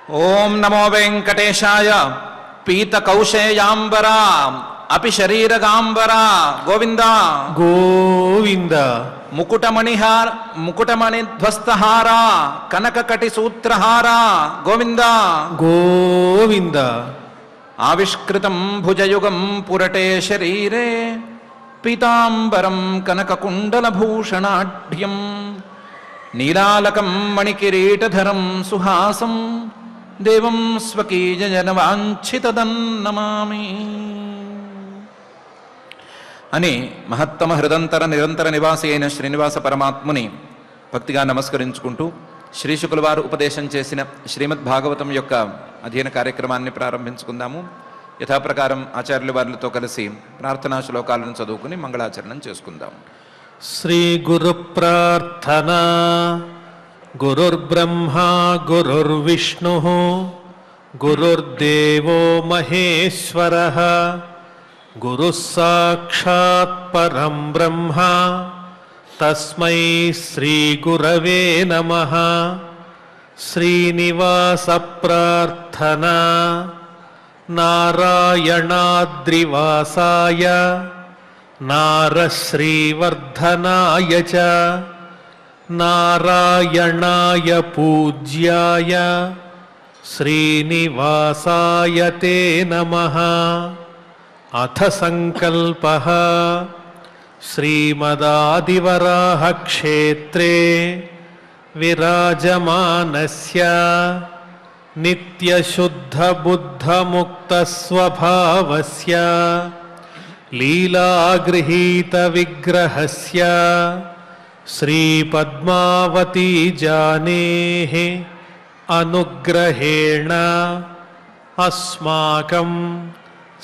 ఓం నమో వెంకటేశాయ. పీతకౌశేయాంబరా అపి శరీరగాంబరా గోవింద గోవింద. ముకుటమణిధ్వస్తహారా కనకకటి సూత్రహారా గోవింద గోవింద. ఆవిష్కృతం భుజయుగం పురటే శరీరే పీతాంబరం కనకకుండలభూషణాఢ్యం నీలాలకం మణికిరీటధరం సుహాసం దేవం స్వకీయజనవాంఛితదన్నమామి అని మహత్తమ హృదంతర నిరంతర నివాసి అయిన శ్రీనివాస పరమాత్ముని భక్తిగా నమస్కరించుకుంటూ శ్రీశుకుల వారు ఉపదేశం చేసిన శ్రీమద్భాగవతం యొక్క అధ్యయన కార్యక్రమాన్ని ప్రారంభించుకుందాము. యథాప్రకారం ఆచార్యుల వారితో కలిసి ప్రార్థనా శ్లోకాలను చదువుకుని మంగళాచరణం చేసుకుందాం. శ్రీ గురు ప్రార్థనా. గురుర్బ్రహ్మా గురుర్విష్ణు గురుర్దేవో మహేశ్వరః గురుః సాక్షాత్ పరం బ్రహ్మ తస్మై శ్రీ గురవే నమః. శ్రీనివాస ప్రార్థనా. నారాయణాద్రివాసాయ నారశ్రీవర్ధనాయ చ నారాయణాయ పూజ్యాయ శ్రీనివాసాయ తే నమః. అథ సంకల్పః. శ్రీమదాదివరాహ క్షేత్రే విరాజమానస్య నిత్యశుద్ధబుద్ధముక్తస్వభావస్య లీలాగృహీతవిగ్రహస్య శ్రీపద్మావతీ జానేః అనుగ్రహేణ అస్మాకం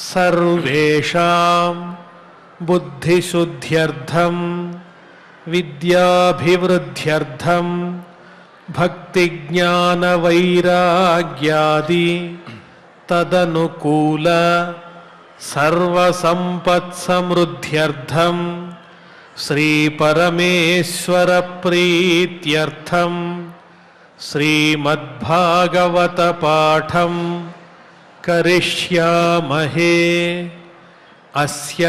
సర్వేషాం బుద్ధిశుద్ధ్యర్థం విద్యాభివృద్ధ్యర్థం భక్తిజ్ఞానవైరాగ్యాది తదనుకూల సర్వసంపత్సమృద్ధ్యర్థం శ్రీపరమేశ్వర ప్రీత్యర్థం శ్రీమద్భాగవత పాఠం కరిష్యామహే. అస్య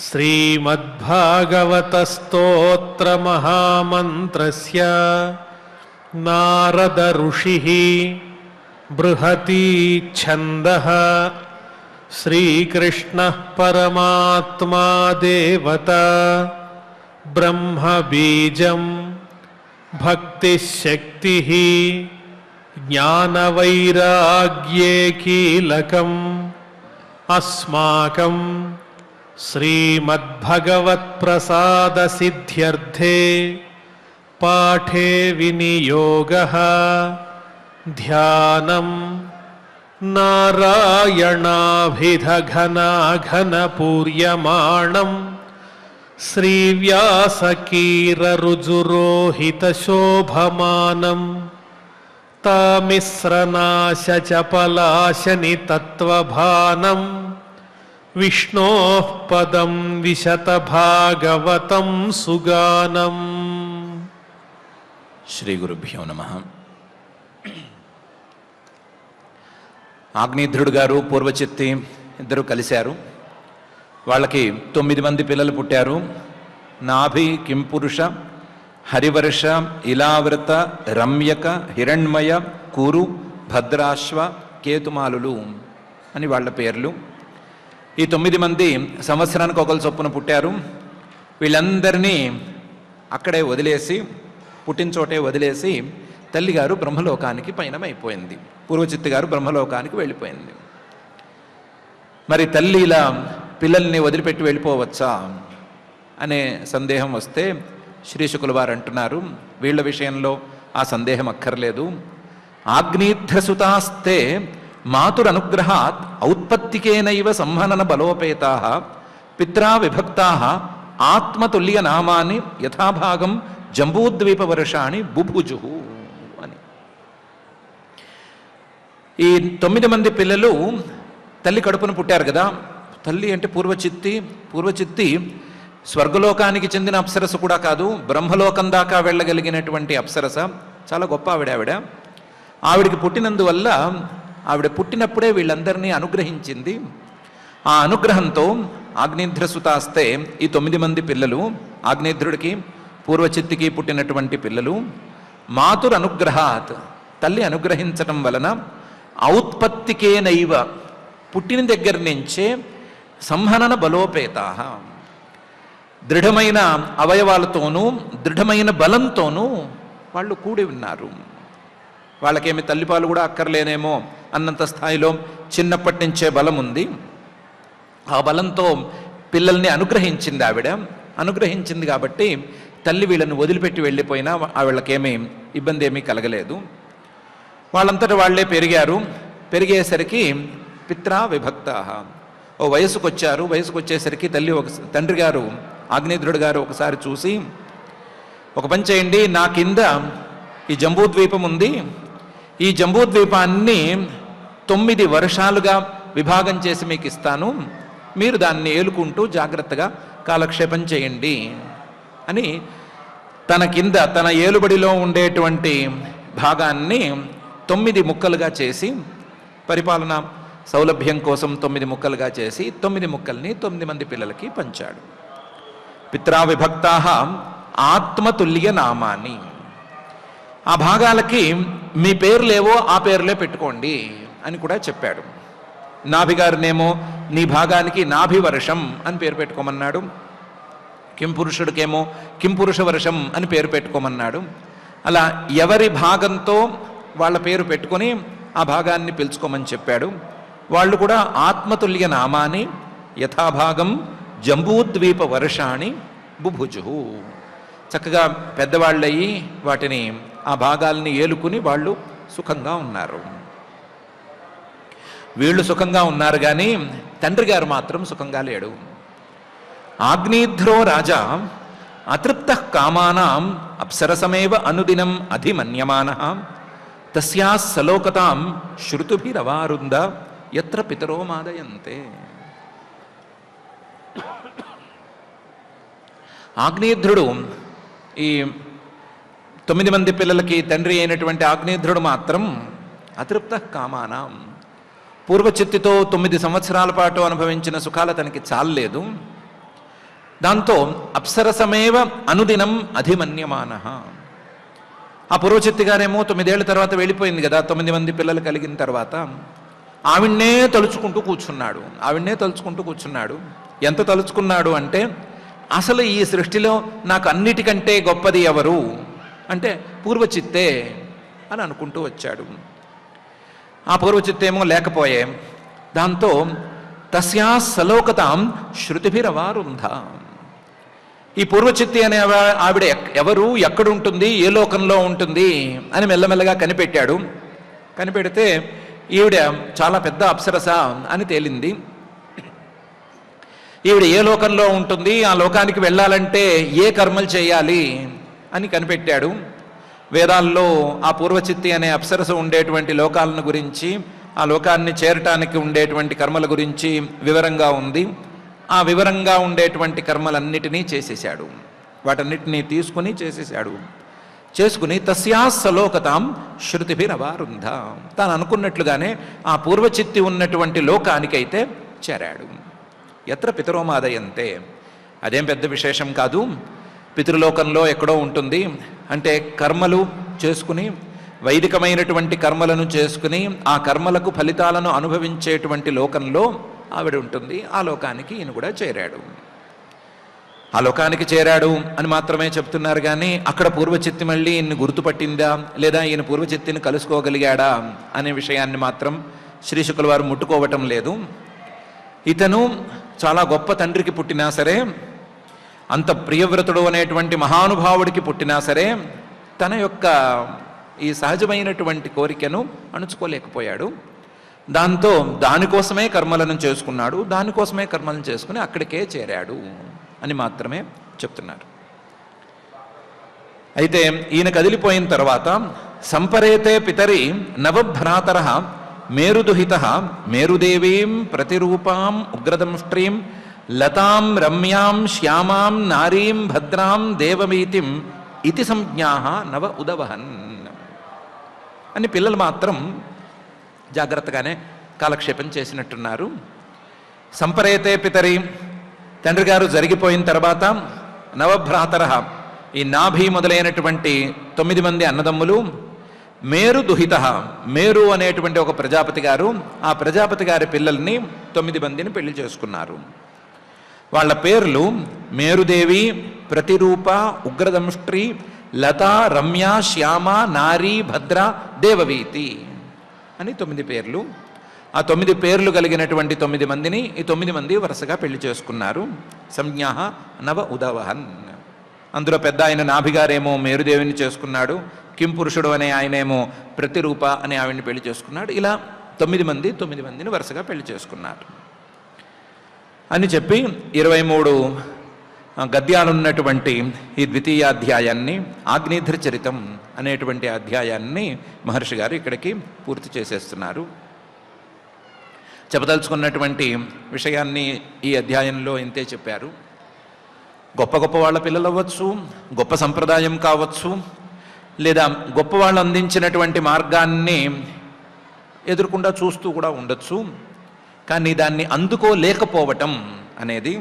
శ్రీమద్భాగవత స్తోత్ర మహామంత్రస్య నారద ఋషిః బృహతి ఛందః శ్రీకృష్ణః పరమాత్మా దేవతా బ్రహ్మ బీజం భక్తిశక్తిః జ్ఞానవైరాగ్యే కీలకం అస్మాకం శ్రీమద్భగవత్ప్రసాదసిద్ధ్యర్థే పాఠే వినియోగః. ధ్యానం నారాయణాభిధఘనాఘనపూర్యమాణం శ్రీవ్యాసకీరరుజురోహితశోభమానం తామిశ్రనాశచపలాశని తత్వభానం విష్ణోః పదం విశత భాగవతం సుగానం. శ్రీ గురుభ్యో నమః. ఆగ్నేధ్రుడు గారు పూర్వచిత్తి ఇద్దరు కలిశారు. వాళ్ళకి 9 మంది పిల్లలు పుట్టారు. నాభి కింపురుష హరివర్ష ఇలావృత రమ్యక హిరణ్మయ కురు భద్రాశ్వ కేతుమాలులు అని వాళ్ళ పేర్లు. ఈ 9 మంది సంవత్సరానికి ఒకరు చొప్పున పుట్టారు. వీళ్ళందరినీ అక్కడే వదిలేసి, పుట్టిన చోటే వదిలేసి తల్లిగారు బ్రహ్మలోకానికి పయనమైపోయింది. పూర్వచిత్తి గారు బ్రహ్మలోకానికి వెళ్ళిపోయింది. మరి తల్లి ఇలా పిల్లల్ని వదిలిపెట్టి వెళ్ళిపోవచ్చా అనే సందేహం వస్తే శ్రీశుకుల వారు అంటున్నారు, వీళ్ళ విషయంలో ఆ సందేహం అక్కర్లేదు. ఆగ్నేధ్రసుతాస్తే మాతురనుగ్రహాత్ ఔత్పత్తికేనైవ సంహనన బలోపేతాః పిత్రా విభక్తాః ఆత్మతుల్య నామాని యథాభాగం జంబూద్వీపవర్షాణి బుభుజుః అని. ఈ 9 మంది పిల్లలు తల్లి కడుపున పుట్టారు కదా. తల్లి అంటే పూర్వచిత్తి స్వర్గలోకానికి చెందిన అప్సరస కూడా కాదు, బ్రహ్మలోకం దాకా వెళ్ళగలిగినటువంటి అప్సరస. చాలా గొప్ప ఆవిడ. ఆవిడికి పుట్టినందువల్ల ఆవిడ పుట్టినప్పుడే వీళ్ళందరినీ అనుగ్రహించింది. ఆ అనుగ్రహంతో ఆగ్నేధ్రసుతాస్తే ఈ 9 మంది పిల్లలు, ఆగ్నేధ్రుడికి పూర్వచిత్తికి పుట్టినటువంటి పిల్లలు, మాతుర్ అనుగ్రహాత్ తల్లి అనుగ్రహించటం వలన ఔత్పత్తికేనైవ పుట్టిన దగ్గర నుంచే సంహనన బలోపేతా దృఢమైన అవయవాలతోనూ దృఢమైన బలంతోనూ వాళ్ళు కూడి ఉన్నారు. వాళ్ళకేమి తల్లిపాలు కూడా అక్కర్లేనేమో అన్నంత స్థాయిలో చిన్నప్పటి నుంచే బలం ఉంది. ఆ బలంతో పిల్లల్ని అనుగ్రహించింది ఆవిడ. అనుగ్రహించింది కాబట్టి తల్లి వీళ్ళని వదిలిపెట్టి వెళ్ళిపోయినా వీళ్ళకేమీ ఇబ్బంది ఏమీ కలగలేదు. వాళ్ళంతటా వాళ్లే పెరిగారు. పెరిగేసరికి పిత్రా విభక్త ఓ వయసుకు వచ్చారు. వయసుకు వచ్చేసరికి తండ్రి గారు ఆగ్నేధ్రుడు గారు ఒకసారి చూసి, ఒక పని చేయండి, నా కింద ఈ జంబూద్వీపం ఉంది, ఈ జంబూద్వీపాన్ని 9 వర్షాలుగా విభాగం చేసి మీకు ఇస్తాను, మీరు దాన్ని ఏలుకుంటూ జాగ్రత్తగా కాలక్షేపం చేయండి అని తన కింద తన ఏలుబడిలో ఉండేటువంటి భాగాన్ని 9 ముక్కలుగా చేసి, పరిపాలన సౌలభ్యం కోసం 9 ముక్కలుగా చేసి 9 ముక్కల్ని 9 మంది పిల్లలకి పంచాడు. పిత్రా విభక్తా ఆత్మతుల్య నామాని, ఆ భాగాలకి మీ పేర్లేవో ఆ పేర్లే పెట్టుకోండి అని కూడా చెప్పాడు. నాభిగారినేమో నీ భాగానికి నాభివర్షం అని పేరు పెట్టుకోమన్నాడు. కింపురుషుడికేమో కింపురుష వర్షం అని పేరు పెట్టుకోమన్నాడు. అలా ఎవరి భాగంతో వాళ్ళ పేరు పెట్టుకొని ఆ భాగాన్ని పిలుచుకోమని చెప్పాడు. వాళ్ళు కూడా ఆత్మతుల్య నామాని యథాభాగం జంబూద్వీప వర్షాణి బుభుజు, చక్కగా పెద్దవాళ్ళయి వాటిని ఆ భాగాల్ని ఏలుకుని వాళ్ళు సుఖంగా ఉన్నారు. వీళ్ళు సుఖంగా ఉన్నారు కానీ తండ్రి గారు మాత్రం సుఖంగా లేడు. ఆగ్నేధ్రో రాజా అతృప్త కామానాం అప్సరసమేవ అనుదినం అధిమన్యమానః తస్యా సలోకతాం శృతుభిరవారుంద యత్ర పితరో మాదయంతే. ఆగ్నేధ్రుడు, ఈ 9 మంది పిల్లలకి తండ్రి అయినటువంటి ఆగ్నేధ్రుడు మాత్రం అతృప్త కామానాం, పూర్వచిత్తితో 9 సంవత్సరాల పాటు అనుభవించిన సుఖాలు తనకి చాలలేదు. దాంతో అప్సరసమేవ అనుదినం అధిమన్యమానః, ఆ పూర్వచిత్తి గారేమో 9 ఏళ్ల తర్వాత వెళ్ళిపోయింది కదా, 9 మంది పిల్లలు కలిగిన తర్వాత ఆవిడ్నే తలుచుకుంటూ కూర్చున్నాడు. ఎంత తలుచుకున్నాడు అంటే, అసలు ఈ సృష్టిలో నాకు అన్నిటికంటే గొప్పది ఎవరు అంటే పూర్వచిత్తే అని అనుకుంటూ వచ్చాడు. ఆ పూర్వచిత్తేమో లేకపోయే. దాంతో తస్యా సలోకతాం శృతిభిరవారుంధ, ఈ పూర్వచిత్తి అనే ఆవిడ ఎవరు, ఎక్కడుంటుంది, ఏ లోకంలో ఉంటుంది అని మెల్లమెల్లగా కనిపెట్టాడు. కనిపెడితే ఈవిడ చాలా పెద్ద అప్సరస అని తేలింది. ఈవిడ ఏ లోకంలో ఉంటుంది, ఆ లోకానికి వెళ్ళాలంటే ఏ కర్మలు చేయాలి అని కనిపెట్టాడు. వేదాల్లో ఆ పూర్వచిత్తి అనే అప్సరస ఉండేటువంటి లోకాలను గురించి, ఆ లోకాన్ని చేరటానికి ఉండేటువంటి కర్మల గురించి వివరంగా ఉంది. ఆ వివరంగా ఉండేటువంటి కర్మలన్నిటినీ చేసేశాడు. వాటన్నిటినీ తీసుకుని చేసేశాడు. చేసుకుని తస్యా సలోకతాం శృతిభిరవారుంధ, తాను అనుకున్నట్లుగానే ఆ పూర్వచిత్తి ఉన్నటువంటి లోకానికైతే చేరాడు. ఎత్ర పితరోమాదయంతే, అదేం పెద్ద విశేషం కాదు, పితృలోకంలో ఎక్కడో ఉంటుంది. అంటే కర్మలు చేసుకుని, వైదికమైనటువంటి కర్మలను చేసుకుని ఆ కర్మలకు ఫలితాలను అనుభవించేటువంటి లోకంలో ఆవిడ ఉంటుంది. ఆ లోకానికి ఈయన కూడా చేరాడు. ఆ లోకానికి చేరాడు అని మాత్రమే చెప్తున్నారు కానీ అక్కడ పూర్వచిత్తి మళ్ళీ ఈయన్ని గుర్తుపట్టిందా లేదా ఈయన పూర్వచిత్తిని కలుసుకోగలిగాడా అనే విషయాన్ని మాత్రం శ్రీ శుకుల వారు ముట్టుకోవటం లేదు. ఇతను చాలా గొప్ప తండ్రికి పుట్టినా సరే, అంత ప్రియవ్రతుడు అనేటువంటి మహానుభావుడికి పుట్టినా సరే, తన యొక్క ఈ సహజమైనటువంటి కోరికను అణుచుకోలేకపోయాడు. దాంతో దానికోసమే కర్మలను చేసుకున్నాడు. దానికోసమే కర్మలను చేసుకుని అక్కడికే చేరాడు అని మాత్రమే చెప్తున్నారు. అయితే ఈయన కదిలిపోయిన తర్వాత సంపరేతే పితరి నవభ్రాతర మేరుదుహిత మేరుదేవీం ప్రతిరూపాం ఉగ్రదంష్ట్రీం లతాం రమ్యాం శ్యామాం నారీం భద్రాం దేవమీతిం ఇతి సంజ్ఞా నవ ఉదవహన్. అని పిల్లలు మాత్రం జాగ్రత్తగానే కాలక్షేపం చేసినట్టున్నారు. సంపరేతే పితరి, తండ్రి గారు జరిగిపోయిన తర్వాత నవభ్రాతర, ఈ నాభి మొదలైనటువంటి 9 మంది అన్నదమ్ములు, మేరు దుహిత, మేరు అనేటువంటి ఒక ప్రజాపతి గారు, ఆ ప్రజాపతి గారి పిల్లల్ని 9 మందిని పెళ్లి చేసుకున్నారు. వాళ్ళ పేర్లు మేరుదేవి, ప్రతిరూప, ఉగ్రదంష్ట్రి, లత, రమ్య, శ్యామ, నారీ, భద్ర, దేవవీతి అని 9 పేర్లు. ఆ 9 పేర్లు కలిగినటువంటి 9 మందిని ఈ 9 మంది వరుసగా పెళ్లి చేసుకున్నారు. సంజ్ఞా నవ ఉదవహన్. అందులో పెద్ద ఆయన నాభిగారేమో మేరుదేవిని చేసుకున్నాడు, కింపురుషుడు అనే ఆయనేమో ప్రతిరూప అనే ఆవిడ్ని పెళ్లి చేసుకున్నాడు. ఇలా 9 మందిని వరుసగా పెళ్లి చేసుకున్నారు అని చెప్పి 23 గద్యాలున్నటువంటి ఈ ద్వితీయాధ్యాయాన్ని, ఆగ్నేధ్ర చరితం అనేటువంటి అధ్యాయాన్ని మహర్షి గారు ఇక్కడికి పూర్తి చేసేస్తున్నారు. చెప్పదలుచుకున్నటువంటి విషయాన్ని ఈ అధ్యాయంలో ఇంతే చెప్పారు. గొప్ప గొప్ప వాళ్ళ పిల్లలు అవ్వచ్చు, గొప్ప సంప్రదాయం కావచ్చు, లేదా గొప్ప వాళ్ళు అందించినటువంటి మార్గాన్ని ఎదుర్కొండా చూస్తూ కూడా ఉండొచ్చు. కానీ దాన్ని అందుకోలేకపోవటం అనేది,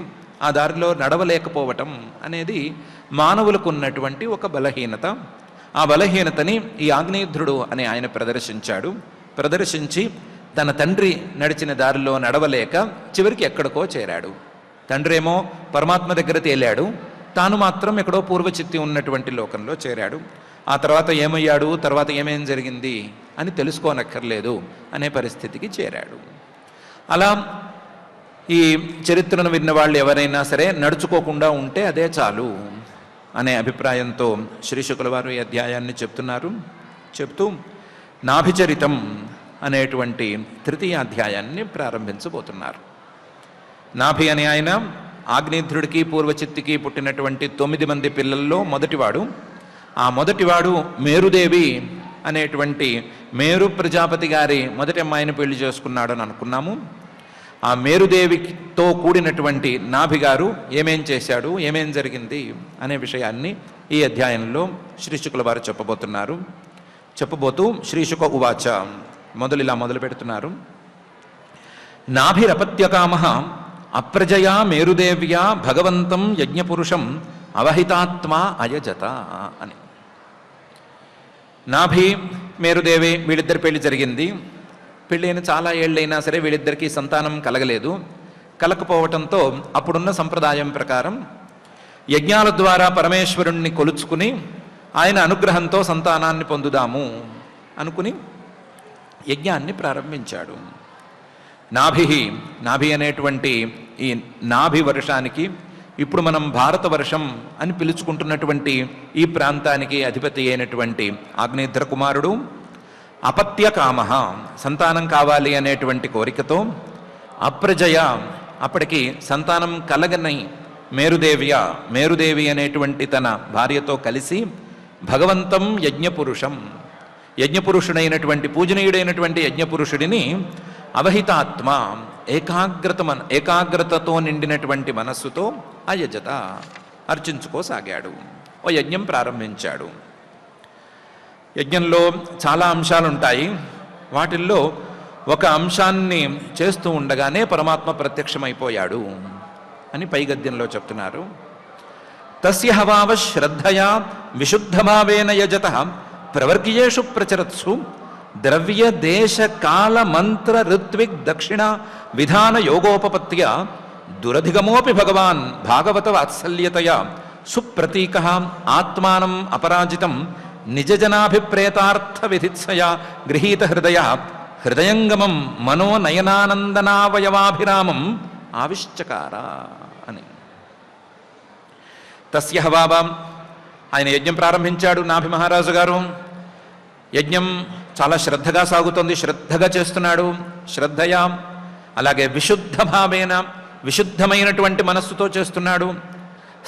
ఆ దారిలో నడవలేకపోవటం అనేది మానవులకు ఉన్నటువంటి ఒక బలహీనత. ఆ బలహీనతని ఈ ఆగ్నేయుధ్రుడు అనే ఆయన ప్రదర్శించి తన తండ్రి నడిచిన దారిలో నడవలేక చివరికి ఎక్కడికో చేరాడు. తండ్రి ఏమో పరమాత్మ దగ్గర తేలాడు, తాను మాత్రం ఎక్కడో పూర్వచిత్తి ఉన్నటువంటి లోకంలో చేరాడు. ఆ తర్వాత ఏమయ్యాడు, తర్వాత ఏమేం జరిగింది అని తెలుసుకోనక్కర్లేదు అనే పరిస్థితికి చేరాడు. అలా ఈ చరిత్రను విన్న వాళ్ళు ఎవరైనా సరే నడుచుకోకుండా ఉంటే అదే చాలు అనే అభిప్రాయంతో శ్రీ శుకుల వారు ఈ అధ్యాయాన్ని చెప్తూ నాభిచరితం అనేటువంటి 3వ అధ్యాయాన్ని ప్రారంభించబోతున్నారు. నాభి అనే ఆయన ఆగ్నేయుధ్రుడికి పూర్వచిత్తికి పుట్టినటువంటి 9 మంది పిల్లల్లో మొదటివాడు. ఆ మొదటివాడు మేరుదేవి అనేటువంటి మేరు ప్రజాపతి గారి మొదటి అమ్మాయిని పెళ్లి చేసుకున్నాడు అని అనుకున్నాము. ఆ మేరుదేవితో కూడినటువంటి నాభి గారు ఏమేం చేశాడు, ఏమేం జరిగింది అనే విషయాన్ని ఈ అధ్యాయంలో శ్రీశుకుల వారు చెప్పబోతూ శ్రీశుక ఉవాచ ఇలా మొదలు పెడుతున్నారు. నాభిరపత్యకామ అప్రజయా మేరుదేవ్యా భగవంతం యజ్ఞపురుషం అవహితాత్మా అయజత అని. నాభి మేరుదేవి వీళ్ళిద్దరి పెళ్లి జరిగింది. పెళ్ళైన చాలా ఏళ్ళైనా సరే వీళ్ళిద్దరికీ సంతానం కలగకపోవటంతో అప్పుడున్న సంప్రదాయం ప్రకారం యజ్ఞాల ద్వారా పరమేశ్వరుణ్ణి కొలుచుకుని ఆయన అనుగ్రహంతో సంతానాన్ని పొందుదాము అనుకుని యజ్ఞాన్ని ప్రారంభించాడు. నాభి అనేటువంటి ఈ నాభి వర్షానికి, ఇప్పుడు మనం భారత వర్షం అని పిలుచుకుంటున్నటువంటి ఈ ప్రాంతానికి అధిపతి అయినటువంటి ఆగ్నేయుధ్ర కుమారుడు అపత్యకామ, సంతానం కావాలి అనేటువంటి కోరికతో, అప్రజయ, అప్పటికి సంతానం కలగని మేరుదేవి అనేటువంటి తన భార్యతో కలిసి భగవంతం యజ్ఞపురుషుడైనటువంటి పూజనీయుడైనటువంటి యజ్ఞపురుషుడిని అవహితాత్మ, ఏకాగ్రతతో నిండినటువంటి మనస్సుతో అయజత, అర్చించుకోసాగాడు. ఓ యజ్ఞం ప్రారంభించాడు. యజ్ఞంలో చాలా అంశాలుంటాయి. వాటిల్లో ఒక అంశాన్ని చేస్తూ ఉండగానే పరమాత్మ ప్రత్యక్షమైపోయాడు అని పై గద్యంలో చెప్తున్నారు. తస్య హవావ శ్రద్ధయా విశుద్ధభావేన యజత ప్రవర్గీయేషు ప్రచరత్సు ద్రవ్య దేశ కాల మంత్ర ఋత్విక్ దక్షిణ విధాన యోగోపపత్య దురధిగమోపి భగవాన్ భాగవత వాత్సల్యతయా సుప్రతీక ఆత్మానం అపరాజితం నిజజనాభిప్రేతార్థ విధిత్సయా గృహీత హృదయంగమం మనోనయనానందనావయవాభిరామం ఆవిశ్చకార అని. తస్య హవావ, ఆయన యజ్ఞం ప్రారంభించాడు నాభి మహారాజు గారు. యజ్ఞం చాలా శ్రద్ధగా సాగుతోంది, శ్రద్ధగా చేస్తున్నాడు. శ్రద్ధయా, అలాగే విశుద్ధ భావేన, విశుద్ధమైనటువంటి మనస్సుతో చేస్తున్నాడు.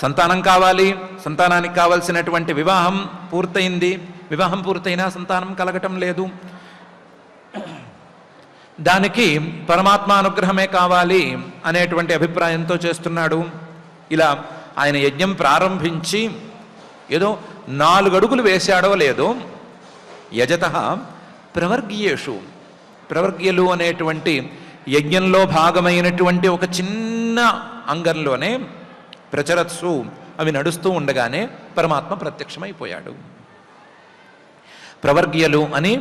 సంతానం కావాలి, సంతానానికి కావలసినటువంటి వివాహం పూర్తయింది. వివాహం పూర్తయినా సంతానం కలగటం లేదు. దానికి పరమాత్మ అనుగ్రహమే కావాలి అనేటువంటి అభిప్రాయంతో చేస్తున్నాడు. ఇలా ఆయన యజ్ఞం ప్రారంభించి ఏదో 4 అడుగులు వేశాడో లేదో, యజత ప్రవర్గీయేషు, ప్రవర్గ్యలు అనేటువంటి యజ్ఞంలో భాగమైనటువంటి ఒక చిన్న అంగంలోనే ప్రచరత్సు, అవి నడుస్తూ ఉండగానే పరమాత్మ ప్రత్యక్షమైపోయాడు. ప్రవర్గ్యలు అని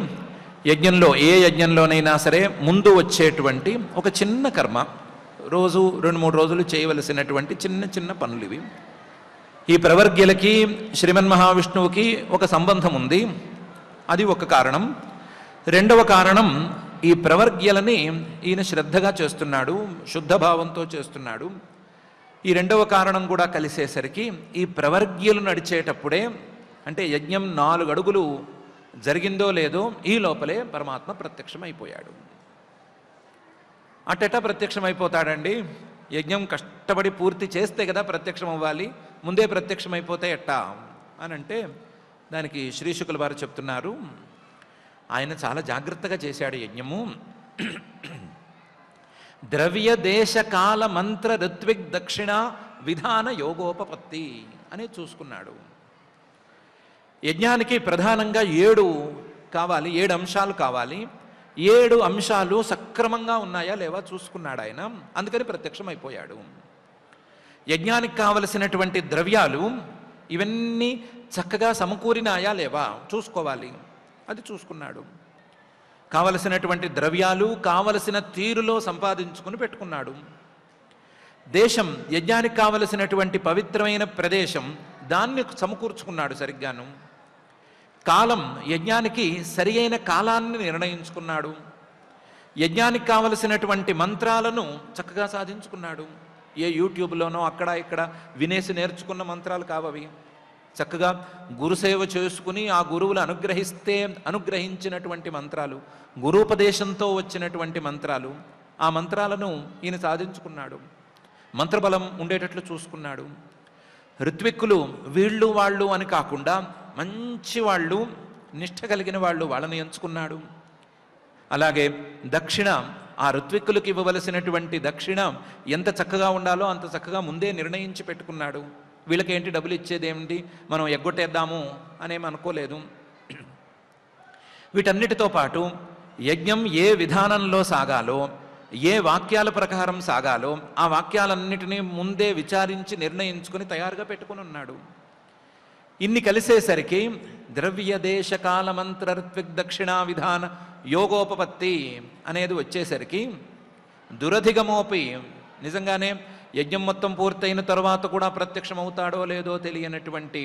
యజ్ఞంలో, ఏ యజ్ఞంలోనైనా సరే ముందు వచ్చేటువంటి ఒక చిన్న కర్మ, రోజు 2-3 రోజులు చేయవలసినటువంటి చిన్న చిన్న పనులు ఇవి. ఈ ప్రవర్గ్యలకి శ్రీమన్ మహావిష్ణువుకి ఒక సంబంధం ఉంది. అది ఒక కారణం. రెండవ కారణం, ఈ ప్రవర్గ్యలని ఈయన శ్రద్ధగా చేస్తున్నాడు, శుద్ధ భావంతో చేస్తున్నాడు. ఈ రెండవ కారణం కూడా కలిసేసరికి ఈ ప్రవర్గ్యలు నడిచేటప్పుడే, అంటే యజ్ఞం 4 అడుగులు జరిగిందో లేదో ఈ లోపలే పరమాత్మ ప్రత్యక్షమైపోయాడు. అట్టెటా ప్రత్యక్షమైపోతాడండి? యజ్ఞం కష్టపడి పూర్తి చేస్తే కదా ప్రత్యక్షం అవ్వాలి, ముందే ప్రత్యక్షమైపోతే ఎట్టా అని అంటే దానికి శ్రీ శుకుల వారు చెప్తున్నారు, ఆయన చాలా జాగ్రత్తగా చేశాడు యజ్ఞము. ద్రవ్య దేశ కాల మంత్ర ఋత్విక్ దక్షిణ విధాన యోగోపపత్తి అని చూసుకున్నాడు. యజ్ఞానికి ప్రధానంగా 7 కావాలి, 7 అంశాలు కావాలి. 7 అంశాలు సక్రమంగా ఉన్నాయా లేవా చూసుకున్నాడు ఆయన. అందుకని ప్రత్యక్షమైపోయాడు. యజ్ఞానికి కావలసినటువంటి ద్రవ్యాలు ఇవన్నీ చక్కగా సమకూరినాయా లేవా చూసుకోవాలి, అది చూసుకున్నాడు. కావలసినటువంటి ద్రవ్యాలు కావలసిన తీరులో సంపాదించుకుని పెట్టుకున్నాడు. దేశం, యజ్ఞానికి కావలసినటువంటి పవిత్రమైన ప్రదేశం, దాన్ని సమకూర్చుకున్నాడు సరిగ్గాను. కాలం, యజ్ఞానికి సరి అయిన కాలాన్ని నిర్ణయించుకున్నాడు. యజ్ఞానికి కావలసినటువంటి మంత్రాలను చక్కగా సాధించుకున్నాడు. ఏ యూట్యూబ్లోనో అక్కడ ఇక్కడ వినేసి నేర్చుకున్న మంత్రాలు కావవి. చక్కగా గురుసేవ చేసుకుని ఆ గురువులు అనుగ్రహించినటువంటి మంత్రాలు, గురూపదేశంతో వచ్చినటువంటి మంత్రాలు, ఆ మంత్రాలను ఈయన సాధించుకున్నాడు. మంత్రబలం ఉండేటట్లు చూసుకున్నాడు. ఋత్విక్కులు వీళ్ళు వాళ్ళు అని కాకుండా మంచి వాళ్ళు, నిష్ఠ కలిగిన వాళ్ళు, వాళ్ళని ఎంచుకున్నాడు. అలాగే దక్షిణ, ఆ ఋత్విక్కులకు ఇవ్వవలసినటువంటి దక్షిణ ఎంత చక్కగా ఉండాలో అంత చక్కగా ముందే నిర్ణయించి పెట్టుకున్నాడు. వీళ్ళకేంటి డబ్బులు ఇచ్చేదేమిటి, మనం ఎగ్గొట్టేద్దాము అనేమి అనుకోలేదు. వీటన్నిటితో పాటు యజ్ఞం ఏ విధానంలో సాగాలో, ఏ వాక్యాల ప్రకారం సాగాలో ఆ వాక్యాలన్నిటినీ ముందే విచారించి నిర్ణయించుకుని తయారుగా పెట్టుకుని ఉన్నాడు. ఇన్ని కలిసేసరికి ద్రవ్య దేశ కాల మంత్ర ఋత్విక్ దక్షిణా విధాన యోగోపపత్తి అనేది వచ్చేసరికి దురధిగమోపి, నిజంగానే యజ్ఞం మొత్తం పూర్తయిన తర్వాత కూడా ప్రత్యక్షమవుతాడో లేదో తెలియనటువంటి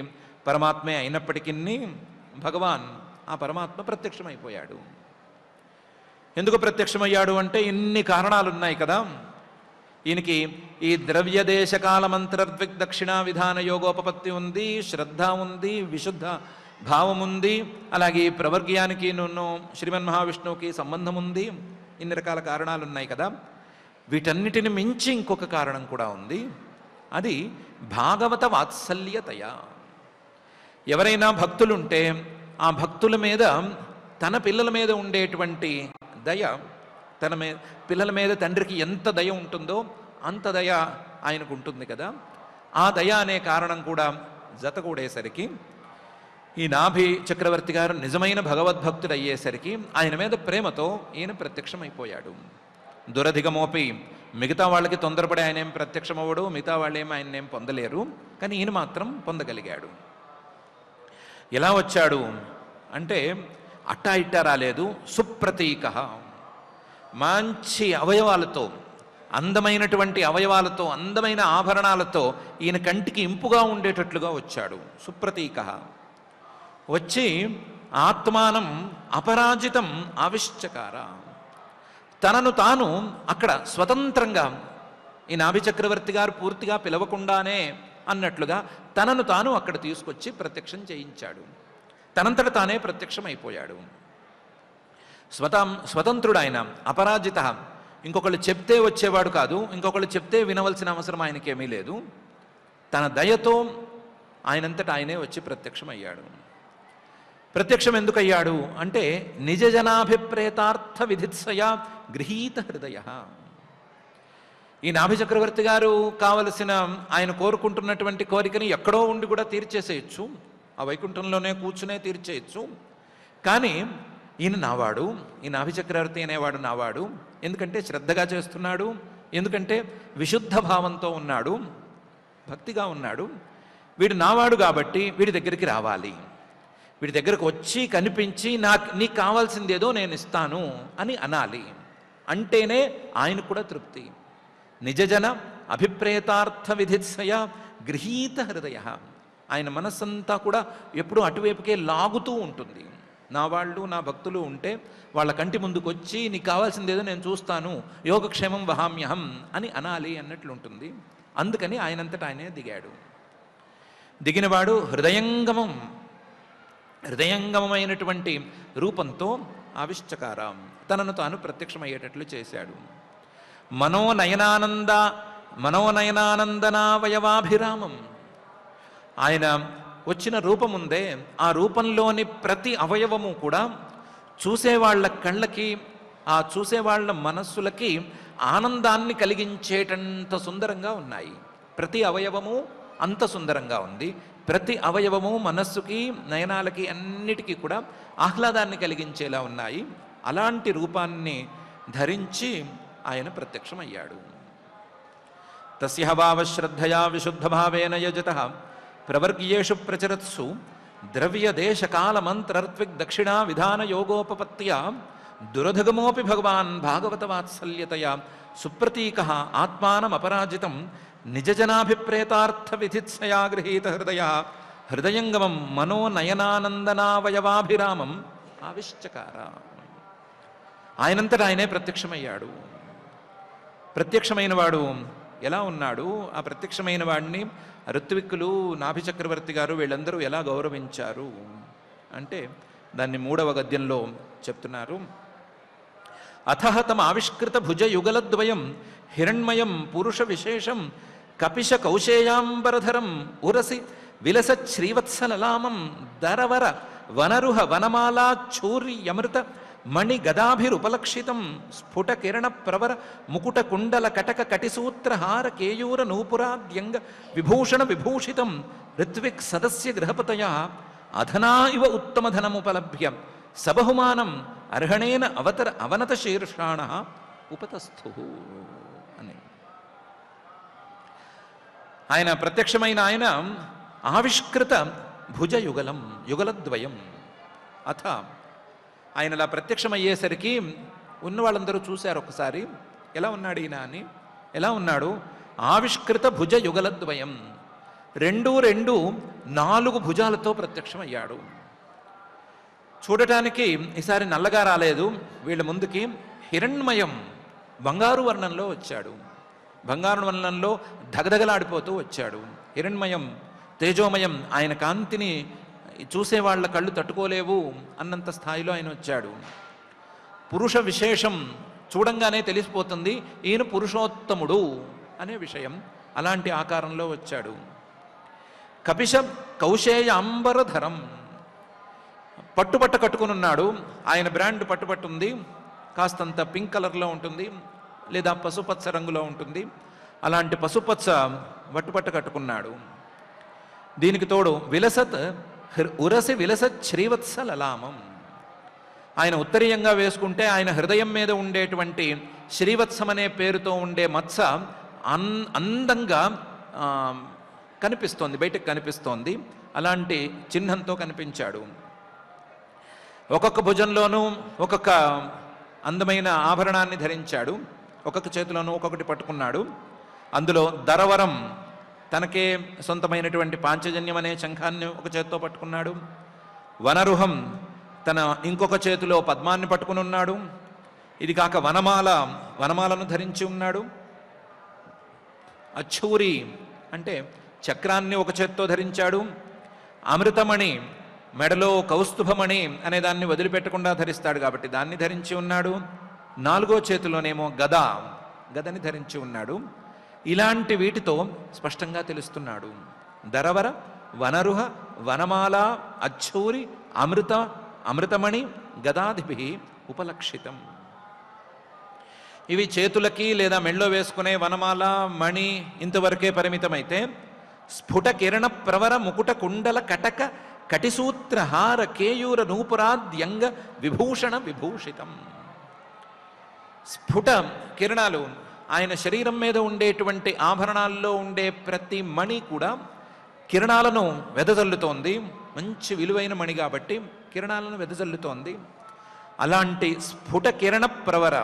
పరమాత్మే అయినప్పటికీ భగవాన్, ఆ పరమాత్మ ప్రత్యక్షమైపోయాడు. ఎందుకు ప్రత్యక్షమయ్యాడు అంటే ఇన్ని కారణాలు ఉన్నాయి కదా. ఈయనకి ఈ ద్రవ్య దేశకాల మంత్రద్విక్ దక్షిణా విధాన యోగోపపత్తి ఉంది, శ్రద్ధ ఉంది, విశుద్ధ భావం ఉంది, అలాగే ప్రవర్గ్యానికి శ్రీమన్ మహావిష్ణువుకి సంబంధం ఉంది. ఇన్ని రకాల కారణాలు ఉన్నాయి కదా. వీటన్నిటిని మించి ఇంకొక కారణం కూడా ఉంది. అది భాగవత వాత్సల్యతయ. ఎవరైనా భక్తులుంటే ఆ భక్తుల మీద, తన పిల్లల మీద ఉండేటువంటి దయ, పిల్లల మీద తండ్రికి ఎంత దయ ఉంటుందో అంత దయ ఆయనకు ఉంటుంది కదా. ఆ దయ అనే కారణం కూడా జతకూడేసరికి ఈ నాభి చక్రవర్తి గారు నిజమైన భగవద్భక్తుడు అయ్యేసరికి ఆయన మీద ప్రేమతో ఈయన ప్రత్యక్షమైపోయాడు. దురధిగమోపి, మిగతా వాళ్ళకి తొందరపడి ఆయన ఏం ప్రత్యక్షమవ్వడు, మిగతా వాళ్ళేం ఆయన్నేం పొందలేరు, కానీ ఈయన మాత్రం పొందగలిగాడు. ఎలా వచ్చాడు అంటే అట్టా ఇట్టా రాలేదు. సుప్రతీక, మంచి అవయవాలతో, అందమైనటువంటి అవయవాలతో, అందమైన ఆభరణాలతో ఈయన కంటికి ఇంపుగా ఉండేటట్లుగా వచ్చాడు. సుప్రతీక వచ్చి ఆత్మానం అపరాజితం ఆవిశ్చకార, తనను తాను అక్కడ స్వతంత్రంగా, ఈ నాభి చక్రవర్తి గారు పూర్తిగా పిలవకుండానే అన్నట్లుగా తనను తాను అక్కడ తీసుకొచ్చి ప్రత్యక్షం చేయించాడు. తనంతట తానే ప్రత్యక్షమైపోయాడు. స్వతంత్రుడు ఆయన, అపరాజిత. ఇంకొకళ్ళు చెప్తే వచ్చేవాడు కాదు, ఇంకొకళ్ళు చెప్తే వినవలసిన అవసరం ఆయనకేమీ లేదు. తన దయతో ఆయనంతట ఆయనే వచ్చి ప్రత్యక్షమయ్యాడు. ప్రత్యక్షం ఎందుకయ్యాడు అంటే నిజ జనాభిప్రేతార్థ విధిత్సయ గృహీత హృదయ. ఈ నాభి చక్రవర్తి గారు కావలసిన, ఆయన కోరుకుంటున్నటువంటి కోరికని ఎక్కడో ఉండి కూడా తీర్చేసేయచ్చు, ఆ వైకుంఠంలోనే కూర్చునే తీర్చేయచ్చు. కానీ ఈయన నావాడు, ఈ నాభిచక్రవర్తి అనేవాడు నావాడు. ఎందుకంటే శ్రద్ధగా చేస్తున్నాడు, ఎందుకంటే విశుద్ధ భావంతో ఉన్నాడు, భక్తిగా ఉన్నాడు. వీడు నావాడు కాబట్టి వీడి దగ్గరికి రావాలి, వీడి దగ్గరకు వచ్చి కనిపించి నీకు కావాల్సిందేదో నేను ఇస్తాను అని అనాలి. అంటేనే ఆయనకు కూడా తృప్తి. నిజజన అభిప్రేతార్థ విధిత్సయ గృహీత హృదయ. ఆయన మనస్సంతా కూడా ఎప్పుడూ అటువైపుకే లాగుతూ ఉంటుంది. నా వాళ్ళు, నా భక్తులు ఉంటే వాళ్ళ కంటి ముందుకు వచ్చి నీకు కావాల్సిందేదో నేను చూస్తాను, యోగక్షేమం వహామ్యహం అని అనాలి అన్నట్లుంటుంది. అందుకని ఆయనంతటా ఆయనే దిగాడు. దిగినవాడు హృదయంగమమైనటువంటి రూపంతో ఆవిష్చకార తనను తాను ప్రత్యక్షమయ్యేటట్లు చేశాడు. మనోనయనానందనావయవాభిరామం. ఆయన వచ్చిన రూపముందే ఆ రూపంలోని ప్రతి అవయవము కూడా చూసేవాళ్ల కళ్ళకి, ఆ చూసేవాళ్ల మనస్సులకి ఆనందాన్ని కలిగించేటంత సుందరంగా ఉన్నాయి. ప్రతి అవయవము అంత సుందరంగా ఉంది. ప్రతి అవయవము మనస్సుకి, నయనాలకి, అన్నిటికీ కూడా ఆహ్లాదాన్ని కలిగించేలా ఉన్నాయి. అలాంటి రూపాన్ని ధరించి ఆయన ప్రత్యక్షమయ్యాడు. తస్య భావశ్రద్ధయా విశుద్ధభావేన యజతః ప్రవర్గ్యేషు ప్రచరత్సు ద్రవ్యదేశకాలమంత్రర్త్విక్ దక్షిణా విధాన యోగోపపత్త్యా దురధగమోపి భగవాన్ భాగవత వాత్సల్యతయా సుప్రతీకః ఆత్మానమపరాజితం నిజజనాభిప్రేతార్థ విధిత్సయా గృహీత హృదయ హృదయంగమం మనోనయనానందనావయవాభిరామం ఆవిష్చకార. ఆయనంతటా ఆయనే ప్రత్యక్షమయ్యాడు. ప్రత్యక్షమైన వాడు ఎలా ఉన్నాడు? ఆ ప్రత్యక్షమైన వాడిని ఋత్విక్కులు, నాభిచక్రవర్తి గారు వీళ్ళందరూ ఎలా గౌరవించారు అంటే దాన్ని 3వ గద్యంలో చెప్తున్నారు. అథః తమ ఆవిష్కృత భుజయుగలద్వయం హిరణ్మయం పురుష విశేషం కపిశ కౌశేయాంబరధరం ఉరసి విలసత్ శ్రీవత్సలలామం దరవర వనరుహ వనమాలా చూర్యమృత మణి గదాభిరుపలక్షితం స్ఫుట కిరణ ప్రవర ముకుట కుండల కటక కటిసూత్రహార కేయూర నూపురాద్యంగ విభూషణ విభూషితం ఋత్విక్ సదస్య గృహపతయ అధనా ఇవ ఉత్తమధనముపలభ్య సబహుమానం అర్హణేన అవనత శీర్షాణ ఉపతస్థు అని. ఆయన ప్రత్యక్షమైన ఆయన ఆవిష్కృత భుజయుగలం యుగలద్వయం. అథ ఆయన అలా ప్రత్యక్షమయ్యేసరికి ఉన్న వాళ్ళందరూ చూశారు ఒకసారి ఎలా ఉన్నాడు ఈయన అని. ఎలా ఉన్నాడు? ఆవిష్కృత భుజ యుగలద్వయం, 4 భుజాలతో ప్రత్యక్షమయ్యాడు. చూడటానికి ఈసారి నల్లగా రాలేదు, వీళ్ళ ముందుకి హిరణ్మయం బంగారు వర్ణంలో వచ్చాడు. బంగారు వర్ణంలో ధగధగలాడిపోతూ వచ్చాడు. హిరణ్మయం తేజోమయం, ఆయన కాంతిని చూసేవాళ్ల కళ్ళు తట్టుకోలేవు అన్నంత స్థాయిలో ఆయన వచ్చాడు. పురుష విశేషం, చూడంగానే తెలిసిపోతుంది ఈయన పురుషోత్తముడు అనే విషయం. అలాంటి ఆకారంలో వచ్చాడు. కపిశ కౌశేయ అంబరధరం, పట్టుబట్ట కట్టుకునున్నాడు. ఆయన బ్రాండ్ పట్టుబట్టు ఉంది, కాస్తంత పింక్ కలర్లో ఉంటుంది లేదా పసుపచ్చ రంగులో ఉంటుంది. అలాంటి పసుపచ్చ పట్టుబట్ట కట్టుకున్నాడు. దీనికి తోడు విలసత్ ఉరసి విలసత్ శ్రీవత్సలలామం, ఆయన ఉత్తరీయంగా వేసుకుంటే ఆయన హృదయం మీద ఉండేటువంటి శ్రీవత్సం అనే పేరుతో ఉండే మత్స అందంగా కనిపిస్తోంది, బయటకు కనిపిస్తోంది. అలాంటి చిహ్నంతో కనిపించాడు. ఒక్కొక్క భుజంలోనూ ఒక్కొక్క అందమైన ఆభరణాన్ని ధరించాడు. ఒక్కొక్క చేతిలోనూ ఒక్కొక్కటి పట్టుకున్నాడు. అందులో దరవరం, తనకే సొంతమైనటువంటి పాంచజన్యం అనే శంఖాన్ని ఒక చేతితో పట్టుకున్నాడు. వనరుహం, తన ఇంకొక చేతిలో పద్మాన్ని పట్టుకుని ఉన్నాడు. ఇది కాక వనమాలను ధరించి ఉన్నాడు. అచ్చూరి అంటే చక్రాన్ని ఒక చేత్తో ధరించాడు. అమృతమణి, మెడలో కౌస్తుభమణి అనే దాన్ని వదిలిపెట్టకుండా ధరిస్తాడు కాబట్టి దాన్ని ధరించి ఉన్నాడు. 4వ చేతిలోనేమో గదని ధరించి ఉన్నాడు. ఇలాంటి వీటితో స్పష్టంగా తెలుస్తున్నాడు. దరవర వనరుహ వనమాల అచ్చూరి అమృతమణి గదాధిభి ఉపలక్షితం. ఇవి చేతులకి లేదా మెళ్ళో వేసుకునే వనమాల, మణి ఇంతవరకే పరిమితమైతే స్ఫుట కిరణ ప్రవర ముకుట కుండల కటక కటిసూత్రహార కేయూర నూపురాద్యంగ విభూషణ విభూషితం. స్ఫుట కిరణాలు, ఆయన శరీరం మీద ఉండేటువంటి ఆభరణాల్లో ఉండే ప్రతి మణి కూడా కిరణాలను వెదజల్లుతోంది. మంచి విలువైన మణి కాబట్టి కిరణాలను వెదజల్లుతోంది. అలాంటి స్ఫుట కిరణ ప్రవర,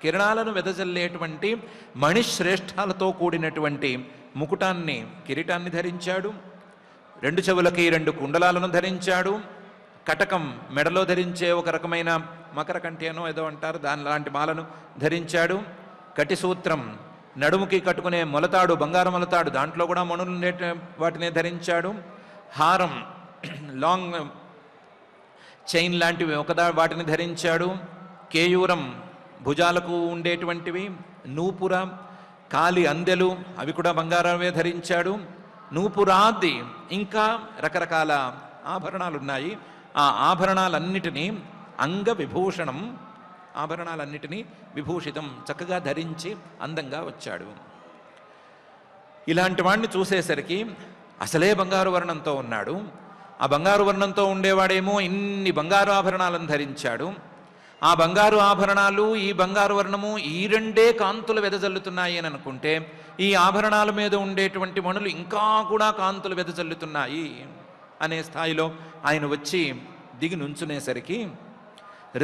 కిరణాలను వెదజల్లేటువంటి మణిశ్రేష్ఠాలతో కూడినటువంటి ముకుటాన్ని, కిరీటాన్ని ధరించాడు. 2 చెవులకి 2 కుండలాలను ధరించాడు. కటకం, మెడలో ధరించే ఒక రకమైన మకర కంఠేనో ఏదో అంటారు, దాని లాంటి మాలను ధరించాడు. కటిసూత్రం, నడుముకి కట్టుకునే మొలతాడు, బంగారు మొలతాడు, దాంట్లో కూడా మణులు ఉండే వాటినే ధరించాడు. హారం, లాంగ్ చైన్ లాంటివి వాటిని ధరించాడు. కేయూరం, భుజాలకు ఉండేటువంటివి. నూపుర, కాలి అందెలు, అవి కూడా బంగారమే ధరించాడు. నూపురాది, ఇంకా రకరకాల ఆభరణాలు ఉన్నాయి. ఆ ఆభరణాలన్నిటినీ అంగ విభూషణం, ఆభరణాలన్నిటినీ విభూషితం, చక్కగా ధరించి అందంగా వచ్చాడు. ఇలాంటి వాడిని చూసేసరికి అసలే బంగారు వర్ణంతో ఉన్నాడు. ఆ బంగారు వర్ణంతో ఉండేవాడేమో ఇన్ని బంగారు ఆభరణాలను ధరించాడు. ఆ బంగారు ఆభరణాలు, ఈ బంగారు వర్ణము, ఈ రెండే కాంతులు వెదజల్లుతున్నాయి అని అనుకుంటే, ఈ ఆభరణాల మీద ఉండేటువంటి మణులు ఇంకా కూడా కాంతులు వెదజల్లుతున్నాయి అనే స్థాయిలో ఆయన వచ్చి దిగి నుంచునేసరికి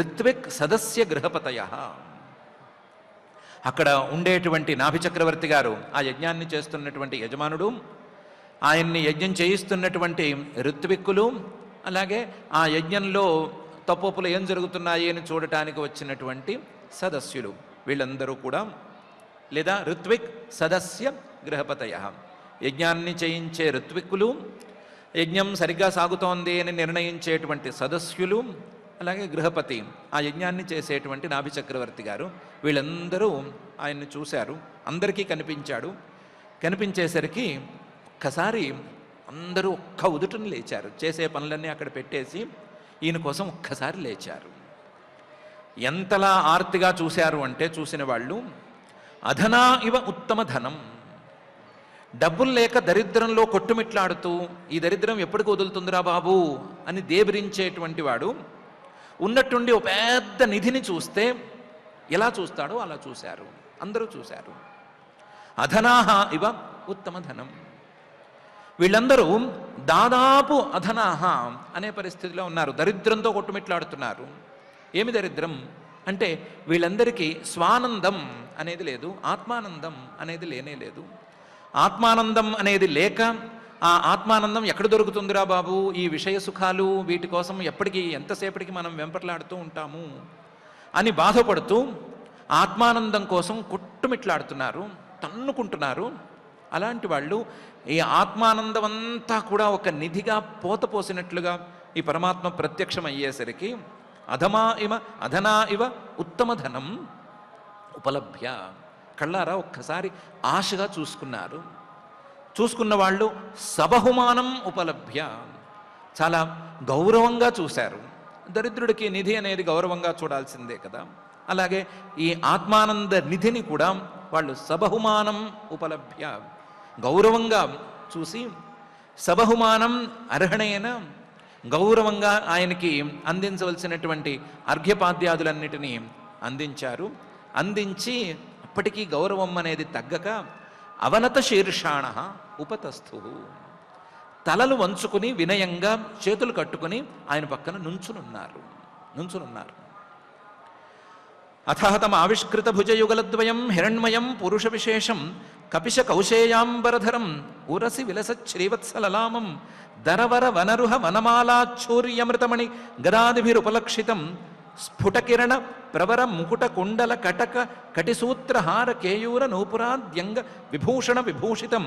ఋత్విక్ సదస్య గృహపతయ, అక్కడ ఉండేటువంటి నాభిచక్రవర్తి గారు, ఆ యజ్ఞాన్ని చేస్తున్నటువంటి యజమానుడు, ఆయన్ని యజ్ఞం చేయిస్తున్నటువంటి ఋత్విక్కులు, అలాగే ఆ యజ్ఞంలో తపోపులు ఏం జరుగుతున్నాయి అని చూడటానికి వచ్చినటువంటి సదస్యులు, వీళ్ళందరూ కూడా, లేదా ఋత్విక్ సదస్య గృహపతయ, యజ్ఞాన్ని చేయించే ఋత్విక్కులు, యజ్ఞం సరిగ్గా సాగుతోంది అని నిర్ణయించేటువంటి సదస్యులు, అలాగే గృహపతి, ఆ యజ్ఞాన్ని చేసేటువంటి నాభిచక్రవర్తి గారు, వీళ్ళందరూ ఆయన్ని చూశారు. అందరికీ కనిపించాడు. కనిపించేసరికి ఒక్కసారి అందరూ ఒక్క ఉదుటను లేచారు. చేసే పనులన్నీ అక్కడ పెట్టేసి ఈయన కోసం ఒక్కసారి లేచారు. ఎంతలా ఆర్తిగా చూశారు అంటే చూసిన వాళ్ళు, అధనా ఇవ ఉత్తమ ధనం, డబ్బులు లేక దరిద్రంలో కొట్టుమిట్లాడుతూ ఈ దరిద్రం ఎప్పటికి వదులుతుందిరా బాబు అని దేబరించేటువంటి వాడు ఉన్నట్టుండి ఒక పెద్ద నిధిని చూస్తే ఎలా చూస్తాడో అలా చూశారు, అందరూ చూశారు. అధనాహ ఇవ ఉత్తమ ధనం, వీళ్ళందరూ దాదాపు అధనాహ అనే పరిస్థితిలో ఉన్నారు. దరిద్రంతో కొట్టుమిట్లాడుతున్నారు. ఏమి దరిద్రం అంటే వీళ్ళందరికీ స్వానందం అనేది లేదు, ఆత్మానందం అనేది లేనే లేదు. ఆత్మానందం అనేది లేక, ఆ ఆత్మానందం ఎక్కడ దొరుకుతుందిరా బాబు, ఈ విషయ సుఖాలు వీటి కోసం ఎప్పటికీ ఎంతసేపటికి మనం వెంపట్లాడుతూ ఉంటాము అని బాధపడుతూ ఆత్మానందం కోసం కొట్టుమిట్లాడుతున్నారు, తన్నుకుంటున్నారు. అలాంటి వాళ్ళు ఈ ఆత్మానందం అంతా కూడా ఒక నిధిగా పోతపోసినట్లుగా ఈ పరమాత్మ ప్రత్యక్షం అయ్యేసరికి అధనా ఇవ ఉత్తమ ధనం ఉపలభ్య, కళ్ళారా ఒక్కసారి ఆశగా చూసుకున్నారు. చూసుకున్న వాళ్ళు సబహుమానం ఉపలభ్య, చాలా గౌరవంగా చూశారు. దరిద్రుడికి నిధి అనేది గౌరవంగా చూడాల్సిందే కదా, అలాగే ఈ ఆత్మానంద నిధిని కూడా వాళ్ళు సబహుమానం ఉపలభ్య, గౌరవంగా చూసి, సబహుమానం అర్హణేన, గౌరవంగా ఆయనకి అందించవలసినటువంటి అర్ఘ్యపాద్యాదులన్నిటినీ అందించారు. అందించి అప్పటికీ గౌరవం అనేది తగ్గక అవనత శీర్షాణ ఉపతస్థు, తలలు వంచుకుని వినయంగా చేతులు కట్టుకుని ఆయన పక్కన నుంచునున్నారు. అథహతమ ఆవిష్కృత భుజయుగలద్వయం హిరణ్మయం పురుష విశేషం కపిశ కౌశేయాంబరధరం ఉరసి విలసశ్రీవత్సలలామం దరవర వనరుహ వనమాలాఛూర్యమృతమణి గదాదిభిరుపలక్షితం స్ఫుటకిరణ ప్రవర ముకుట కుండల కటక కటిసూత్రహార కేయూర నూపురాద్యంగ విభూషణ విభూషితం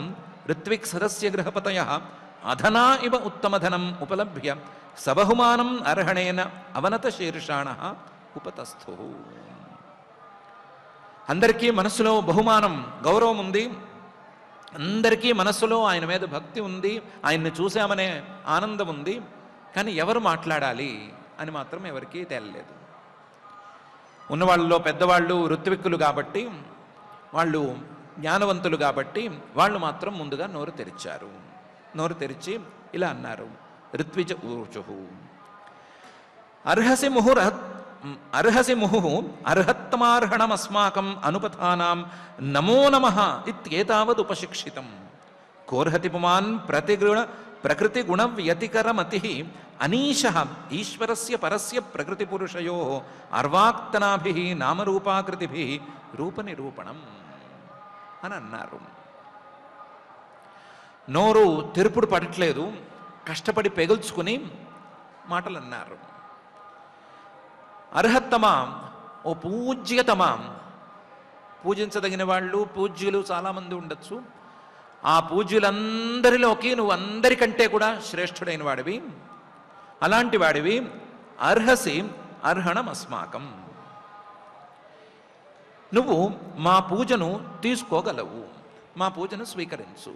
ఋత్విక్ సదస్య గృహపతయ అధనా ఇవ ఉత్తమధనం ఉపలభ్య సబహుమానం అర్హణేన అవనత శీర్షాణ ఉపతస్థు. అందరికీ మనస్సులో బహుమానం, గౌరవం ఉంది. అందరికీ మనస్సులో ఆయన మీద భక్తి ఉంది, ఆయన్ని చూశామనే ఆనందం ఉంది. కానీ ఎవరు మాట్లాడాలి అని మాత్రం ఎవరికీ తేలలేదు. ఉన్నవాళ్ళలో పెద్దవాళ్ళు ఋత్విక్కులు కాబట్టి, వాళ్ళు జ్ఞానవంతులు కాబట్టి వాళ్ళు మాత్రం ముందుగా నోరు తెరిచారు. నోరు తెరిచి ఇలా అన్నారు, ఋత్విజ ఊర్చుః. అర్హసి ముహుః అర్హత్తమార్హణమస్మాకం అనుపథానాం నమో నమః ఇత్యేతావదుపశిక్షితం. కోర్హతి పుమాన్ ప్రకృతి గుణ వ్యతికరమతిః అనీశః ఈశ్వరస్య పరస్య ప్రకృతి పురుషయోః అర్వాక్తనాభిః నామరూపాకృతిభిః రూపనిరూపణం అని అన్నారు. నోరు తెరుపుడు పడట్లేదు, కష్టపడి పెగుల్చుకుని మాటలు అన్నారు. అర్హత్తమా, ఓ పూజ్యతమా, పూజించదగిన వాళ్ళు పూజ్యులు చాలామంది ఉండొచ్చు. ఆ పూజ్యులందరిలోకి నువ్వు అందరికంటే కూడా శ్రేష్ఠుడైన వాడివి. అలాంటి వాడివి. అర్హసి అర్హణం అస్మాకం, నువ్వు మా పూజను తీసుకోగలవు, మా పూజను స్వీకరించు.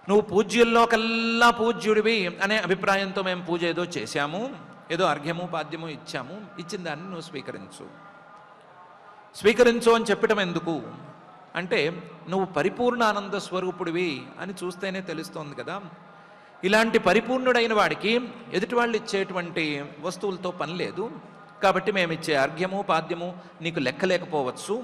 నువ్వు పూజ్యుల్లో కల్లా పూజ్యుడివి అనే అభిప్రాయంతో మేము పూజ ఏదో చేశాము, ఏదో అర్ఘ్యము పాద్యము ఇచ్చాము, ఇచ్చిన దాన్ని నువ్వు స్వీకరించు అని చెప్పటం ఎందుకు అంటే, నువ్వు పరిపూర్ణ ఆనంద స్వరూపుడివి అని చూస్తేనే తెలుస్తోంది కదా. ఇలాంటి పరిపూర్ణుడైన వాడికి ఎదుటి వాళ్ళు ఇచ్చేటువంటి వస్తువులతో పని లేదు. కాబట్టి మేము ఇచ్చే అర్ఘ్యము పాద్యము నీకు లెక్కలేకపోవచ్చు,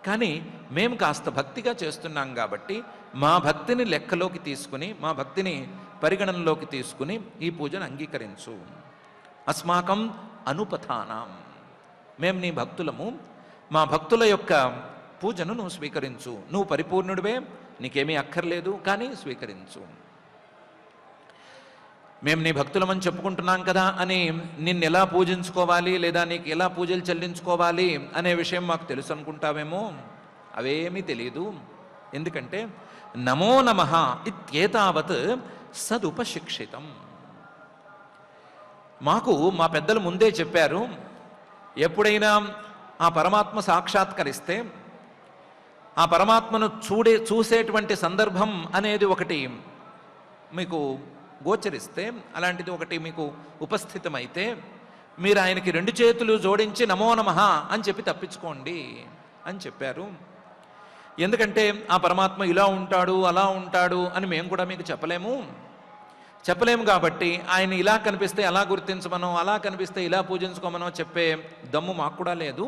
కానీ మేము కాస్త భక్తిగా చేస్తున్నాం కాబట్టి మా భక్తిని లెక్కలోకి తీసుకుని, మా భక్తిని పరిగణనలోకి తీసుకుని ఈ పూజను అంగీకరించు. అస్మాకం అనుపథానాం, మేము నీ భక్తులము, మా భక్తుల యొక్క పూజను నువ్వు స్వీకరించు. నువ్వు పరిపూర్ణుడివే, నీకేమీ అక్కర్లేదు, కానీ స్వీకరించు. మేము నీ భక్తులమని చెప్పుకుంటున్నాం కదా అని నిన్ను ఎలా పూజించుకోవాలి లేదా నీకు ఎలా పూజలు చెల్లించుకోవాలి అనే విషయం మాకు తెలుసు అనుకుంటావేమో. అవేమీ తెలియదు. ఎందుకంటే నమో నమః ఇత్యేతావత్ సదుపశిక్షితం. మాకు మా పెద్దలు ముందే చెప్పారు, ఎప్పుడైనా ఆ పరమాత్మ సాక్షాత్కరిస్తే, ఆ పరమాత్మను చూసేటువంటి సందర్భం అనేది ఒకటి మీకు గోచరిస్తే, అలాంటిది ఒకటి మీకు ఉపస్థితమైతే, మీరు ఆయనకి 2 చేతులు జోడించి నమో నమః అని చెప్పి తప్పించుకోండి అని చెప్పారు. ఎందుకంటే ఆ పరమాత్మ ఇలా ఉంటాడు అలా ఉంటాడు అని మేము కూడా మీకు చెప్పలేము కాబట్టి ఆయన ఇలా కనిపిస్తే అలా గుర్తించమనో, అలా కనిపిస్తే ఇలా పూజించుకోమనో చెప్పే దమ్ము మాకు కూడా లేదు.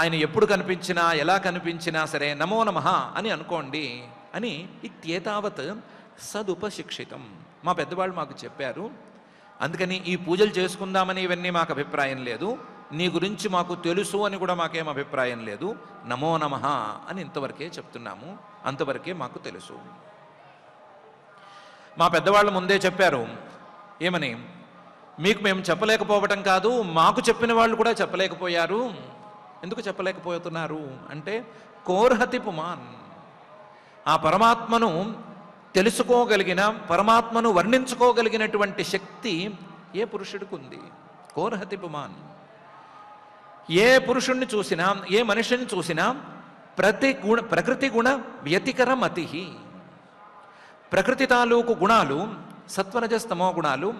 ఆయన ఎప్పుడు కనిపించినా ఎలా కనిపించినా సరే నమో నమః అని అనుకోండి అని ఇత్యేతావత్ సదుపశిక్షితం. మా పెద్దవాళ్ళు మాకు చెప్పారు. అందుకని ఈ పూజలు చేసుకుందామని ఇవన్నీ మాకు అభిప్రాయం లేదు. నీ గురించి మాకు తెలుసు అని కూడా మాకేం అభిప్రాయం లేదు. నమో నమః అని ఇంతవరకే చెప్తున్నాము, అంతవరకే మాకు తెలుసు. మా పెద్దవాళ్ళు ముందే చెప్పారు. ఏమని? మీకు మేము చెప్పలేకపోవటం కాదు, మాకు చెప్పిన వాళ్ళు కూడా చెప్పలేకపోయారు. ఎందుకు చెప్పలేకపోతున్నారు అంటే, కోర్హతి పుమాన్, ఆ పరమాత్మను తెలుసుకోగలిగిన, పరమాత్మను వర్ణించుకోగలిగినటువంటి శక్తి ఏ పురుషుడికి ఉంది? కోర్హతి పుమాన్. ఏ పురుషుణ్ణి చూసినా, ఏ మనిషిని చూసినా ప్రకృతి గుణ వ్యతికరమతి, ప్రకృతి తాలూకు గుణాలు, సత్వరజస్తమో గుణాలు,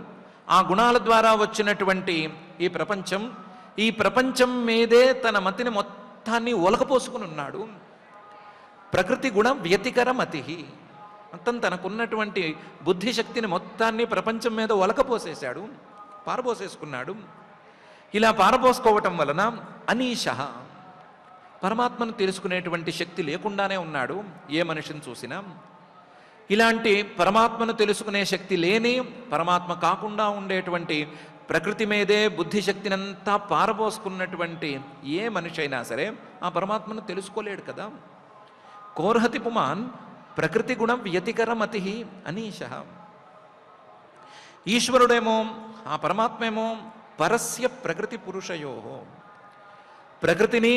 ఆ గుణాల ద్వారా వచ్చినటువంటి ఈ ప్రపంచం మీదే తన మతిని మొత్తాన్ని ఒలకపోసుకుని ఉన్నాడు. ప్రకృతి గుణ వ్యతికరమతి, మొత్తం తనకున్నటువంటి బుద్ధిశక్తిని మొత్తాన్ని ప్రపంచం మీద ఒలకపోసేశాడు, పారబోసేసుకున్నాడు. ఇలా పారబోసుకోవటం వలన అనీశః, పరమాత్మను తెలుసుకునేటువంటి శక్తి లేకుండానే ఉన్నాడు ఏ మనిషిని చూసినా. ఇలాంటి పరమాత్మను తెలుసుకునే శక్తి లేని, పరమాత్మ కాకుండా ఉండేటువంటి ప్రకృతి మీదే బుద్ధిశక్తినంతా పారబోసుకున్నటువంటి ఏ మనిషి అయినా సరే ఆ పరమాత్మను తెలుసుకోలేడు కదా. కోర్హతి పుమాన్ ప్రకృతి గుణం వ్యతికరమతి అనీశః. ఈశ్వరుడేమో, ఆ పరమాత్మేమో పరస్య ప్రకృతి పురుషయోః, ప్రకృతిని,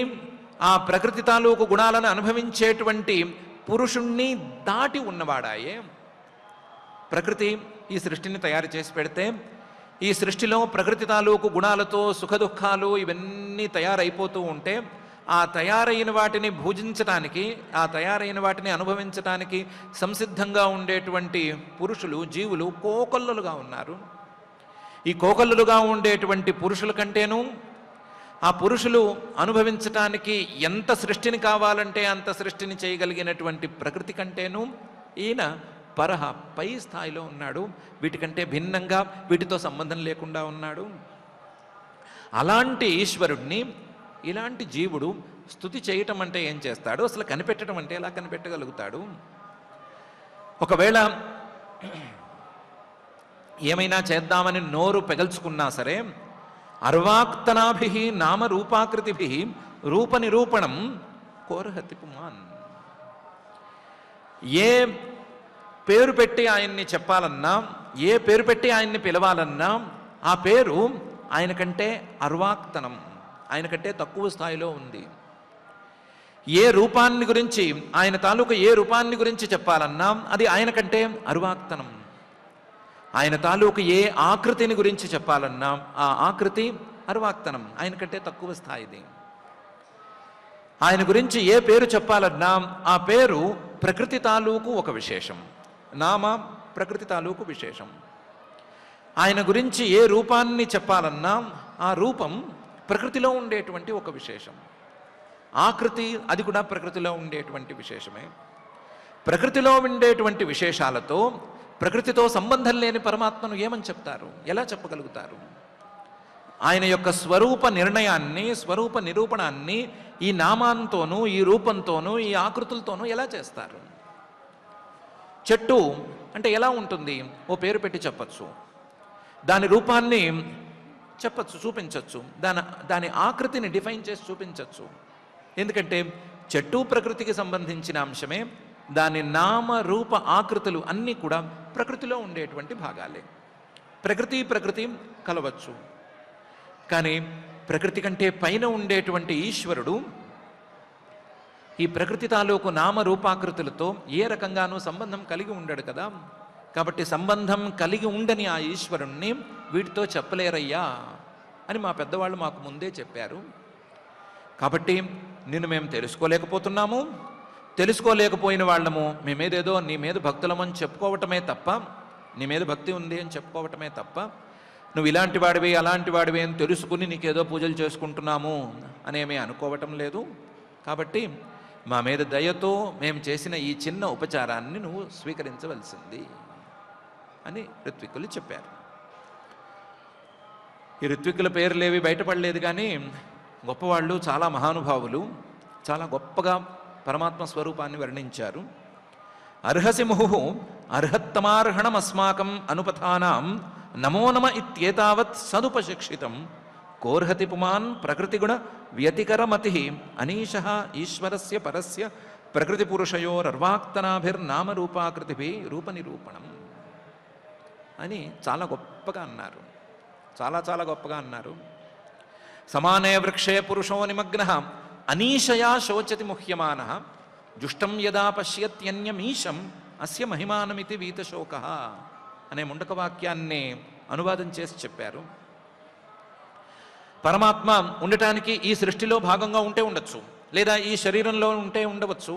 ఆ ప్రకృతి తాలూకు గుణాలను అనుభవించేటువంటి పురుషుణ్ణి దాటి ఉన్నవాడాయే. ప్రకృతి ఈ సృష్టిని తయారు చేసి పెడితే, ఈ సృష్టిలో ప్రకృతి తాలూకు గుణాలతో సుఖదుఖాలు ఇవన్నీ తయారైపోతూ ఉంటే, ఆ తయారైన వాటిని భుజించటానికి, ఆ తయారైన వాటిని అనుభవించటానికి సంసిద్ధంగా ఉండేటువంటి పురుషులు, జీవులు కోకొల్లలుగా ఉన్నారు. ఈ కోకొల్లలుగా ఉండేటువంటి పురుషుల కంటేనూ, ఆ పురుషులు అనుభవించటానికి ఎంత సృష్టిని కావాలంటే అంత సృష్టిని చేయగలిగినటువంటి ప్రకృతి కంటేనూ ఈయన పరహ పై స్థాయిలో ఉన్నాడు, వీటికంటే భిన్నంగా వీటితో సంబంధం లేకుండా ఉన్నాడు. అలాంటి ఈశ్వరుణ్ణి ఇలాంటి జీవుడు స్తుతి చేయటం అంటే ఏం చేస్తాడు, అసలు కనిపెట్టడం అంటే ఎలా కనిపెట్టగలుగుతాడు? ఒకవేళ ఏమైనా చేద్దామని నోరు పెగల్చుకున్నా సరే అర్వాక్తనాభి నామరూపాకృతిభి రూప నిరూపణం కోరహతి పుమాన్. ఏ పేరు పెట్టి ఆయన్ని చెప్పాలన్నా, ఏ పేరు పెట్టి ఆయన్ని పిలవాలన్నా ఆ పేరు ఆయన కంటే అర్వాక్తనం, ఆయన కంటే తక్కువ స్థాయిలో ఉంది. ఏ రూపాన్ని గురించి, ఆయన తాలూకు ఏ రూపాన్ని గురించి చెప్పాలన్నా అది ఆయన కంటే అర్వాక్తనం. ఆయన తాలూకు ఏ ఆకృతిని గురించి చెప్పాలన్నా ఆ ఆకృతి అర్వాక్తనం, ఆయన కంటే తక్కువ స్థాయిది. ఆయన గురించి ఏ పేరు చెప్పాలన్నా ఆ పేరు ప్రకృతి తాలూకు ఒక విశేషం, నామ ప్రకృతి తాలూకు విశేషం. ఆయన గురించి ఏ రూపాన్ని చెప్పాలన్నా ఆ రూపం ప్రకృతిలో ఉండేటువంటి ఒక విశేషం, ఆకృతి అది కూడా ప్రకృతిలో ఉండేటువంటి విశేషమే. ప్రకృతిలో ఉండేటువంటి విశేషాలతో ప్రకృతితో సంబంధం లేని పరమాత్మను ఏమని చెప్తారు, ఎలా చెప్పగలుగుతారు? ఆయన యొక్క స్వరూప నిర్ణయాన్ని, స్వరూప నిరూపణాన్ని ఈ నామాంతోనూ ఈ రూపంతోనూ ఈ ఆకృతులతోనూ ఎలా చేస్తారు? చెట్టు అంటే ఎలా ఉంటుంది, ఓ పేరు పెట్టి చెప్పచ్చు, దాని రూపాన్ని చెప్పచ్చు, చూపించవచ్చు, దాని ఆకృతిని డిఫైన్ చేసి చూపించవచ్చు. ఎందుకంటే చెట్టు ప్రకృతికి సంబంధించిన అంశమే, దాని నామ రూప ఆకృతులు అన్నీ కూడా ప్రకృతిలో ఉండేటువంటి భాగాలే. ప్రకృతి కలవచ్చు, కానీ ప్రకృతి కంటే పైన ఉండేటువంటి ఈశ్వరుడు ఈ ప్రకృతి తాలూకు నామరూపాకృతులతో ఏ రకంగానూ సంబంధం కలిగి ఉండడు కదా. కాబట్టి సంబంధం కలిగి ఉండని ఆ ఈశ్వరుణ్ణి వీటితో చెప్పలేరయ్యా అని మా పెద్దవాళ్ళు మాకు ముందే చెప్పారు. కాబట్టి నిన్ను మేము తెలుసుకోలేకపోతున్నాము, తెలుసుకోలేకపోయిన వాళ్ళము మేమేదేదో నీ మీద భక్తులమని చెప్పుకోవటమే తప్ప, నీ మీద భక్తి ఉంది అని చెప్పుకోవటమే తప్ప, నువ్వు ఇలాంటి వాడివి అలాంటి వాడివి అని తెలుసుకుని నీకేదో పూజలు చేసుకుంటున్నాము అనేమి అనుకోవటం లేదు. కాబట్టి మా మీద దయతో మేము చేసిన ఈ చిన్న ఉపచారాన్ని నువ్వు స్వీకరించవలసింది అని ఋత్విక్కులు చెప్పారు. ఈ ఋత్విక్కుల పేర్లేవి బయటపడలేదు, కానీ గొప్పవాళ్ళు, చాలా మహానుభావులు చాలా గొప్పగా పరమాత్మ స్వరూపాన్ని వర్ణించారు. అర్హసి ముహు అర్హత్తమార్హణమస్మాకం అనుపథానాం నమో నమ ఇత్యేతావత్ సదుపశిక్షితం కోర్హతి పుమాన్ ప్రకృతిగుణ వ్యతికరమతి అనీశః ఈశ్వరస్య పరస్య ప్రకృతి పురుషయోరర్వాక్తనాభిర్నామరూపాకృతిభి రూప నిరూపణం అని చాలా గొప్పగా అన్నారు, చాలా గొప్పగా అన్నారు. సమానే వృక్షే పురుషో నిమగ్నః అనీశయా శోచతి ముహ్యమానః జుష్టం యదా పశ్యత్యన్యమీశం అస్య మహిమానమితి వీతశోకః అనే ముండక వాక్యాన్ని అనువాదం చేసి చెప్పారు. పరమాత్మ ఉండటానికి ఈ సృష్టిలో భాగంగా ఉంటే ఉండొచ్చు, లేదా ఈ శరీరంలో ఉంటే ఉండవచ్చు.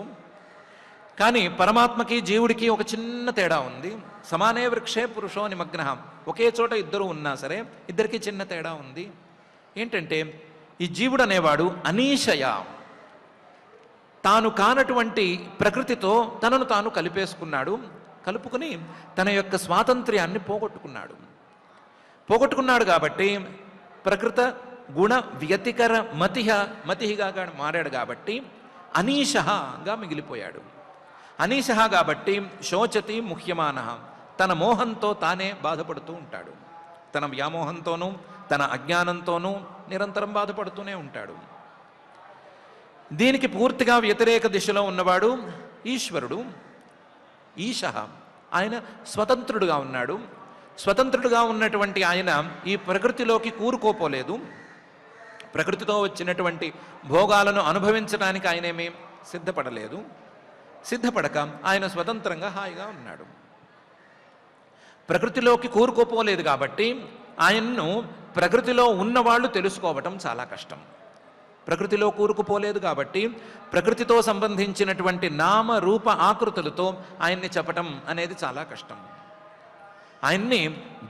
కానీ పరమాత్మకి జీవుడికి ఒక చిన్న తేడా ఉంది. సమానే వృక్షే పురుషో నిమగ్నః, ఒకే చోట ఇద్దరు ఉన్నా సరే ఇద్దరికి చిన్న తేడా ఉంది. ఏంటంటే ఈ జీవుడు అనేవాడు అనీశయ, తాను కానటువంటి ప్రకృతితో తనను తాను కలిపేసుకున్నాడు, కలుపుకుని తన యొక్క స్వాతంత్ర్యాన్ని పోగొట్టుకున్నాడు. కాబట్టి ప్రకృత గుణ వ్యతికర మతిగా మారాడు. కాబట్టి అనీశగా మిగిలిపోయాడు. అనీశ కాబట్టి శోచతి ముహ్యమాన, తన మోహంతో తానే బాధపడుతూ ఉంటాడు. తన వ్యామోహంతోనూ తన అజ్ఞానంతోనూ నిరంతరం బాధపడుతూనే ఉంటాడు. దీనికి పూర్తిగా వ్యతిరేక దిశలో ఉన్నవాడు ఈశ్వరుడు. ఈశ, ఆయన స్వతంత్రుడుగా ఉన్నాడు. స్వతంత్రుడుగా ఉన్నటువంటి ఆయన ఈ ప్రకృతిలోకి కూరుకోపోలేదు. ప్రకృతితో వచ్చినటువంటి భోగాలను అనుభవించడానికి ఆయనేమీ సిద్ధపడలేదు. సిద్ధపడక ఆయన స్వతంత్రంగా హాయిగా ఉన్నాడు. ప్రకృతిలోకి కూరుకోపోలేదు కాబట్టి ఆయన్ను ప్రకృతిలో ఉన్నవాళ్ళు తెలుసుకోవటం చాలా కష్టం. ప్రకృతిలో కూరుకుపోలేదు కాబట్టి ప్రకృతితో సంబంధించినటువంటి నామ రూప ఆకృతులతో ఆయన్ని చెప్పటం అనేది చాలా కష్టం. ఆయన్ని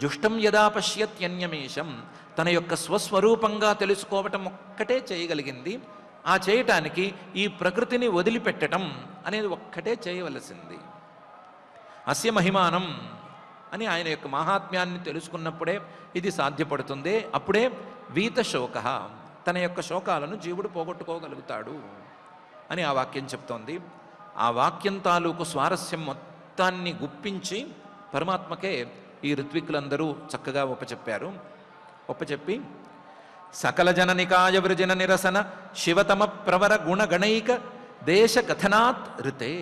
జుష్టం యదా పశ్యత్యన్యమీశం, తన యొక్క స్వస్వరూపంగా తెలుసుకోవటం ఒక్కటే చేయగలిగింది. ఆ చేయటానికి ఈ ప్రకృతిని వదిలిపెట్టడం అనేది ఒక్కటే చేయవలసింది. అస్య మహిమానం అని ఆయన యొక్క మహాత్మ్యాన్ని తెలుసుకున్నప్పుడే ఇది సాధ్యపడుతుంది. అప్పుడే వీతశోక, తన యొక్క శోకాలను జీవుడు పోగొట్టుకోగలుగుతాడు అని ఆ వాక్యం చెప్తోంది. ఆ వాక్యం తాలూకు స్వారస్యం మొత్తాన్ని గుప్పించి పరమాత్మకే ఈ ఋత్విక్కులందరూ చక్కగా ఒప్పచెప్పి సకల జననికాయ వృజన నిరసన శివతమ ప్రవర గుణగణైక దేశ కథనాత్ ఋతే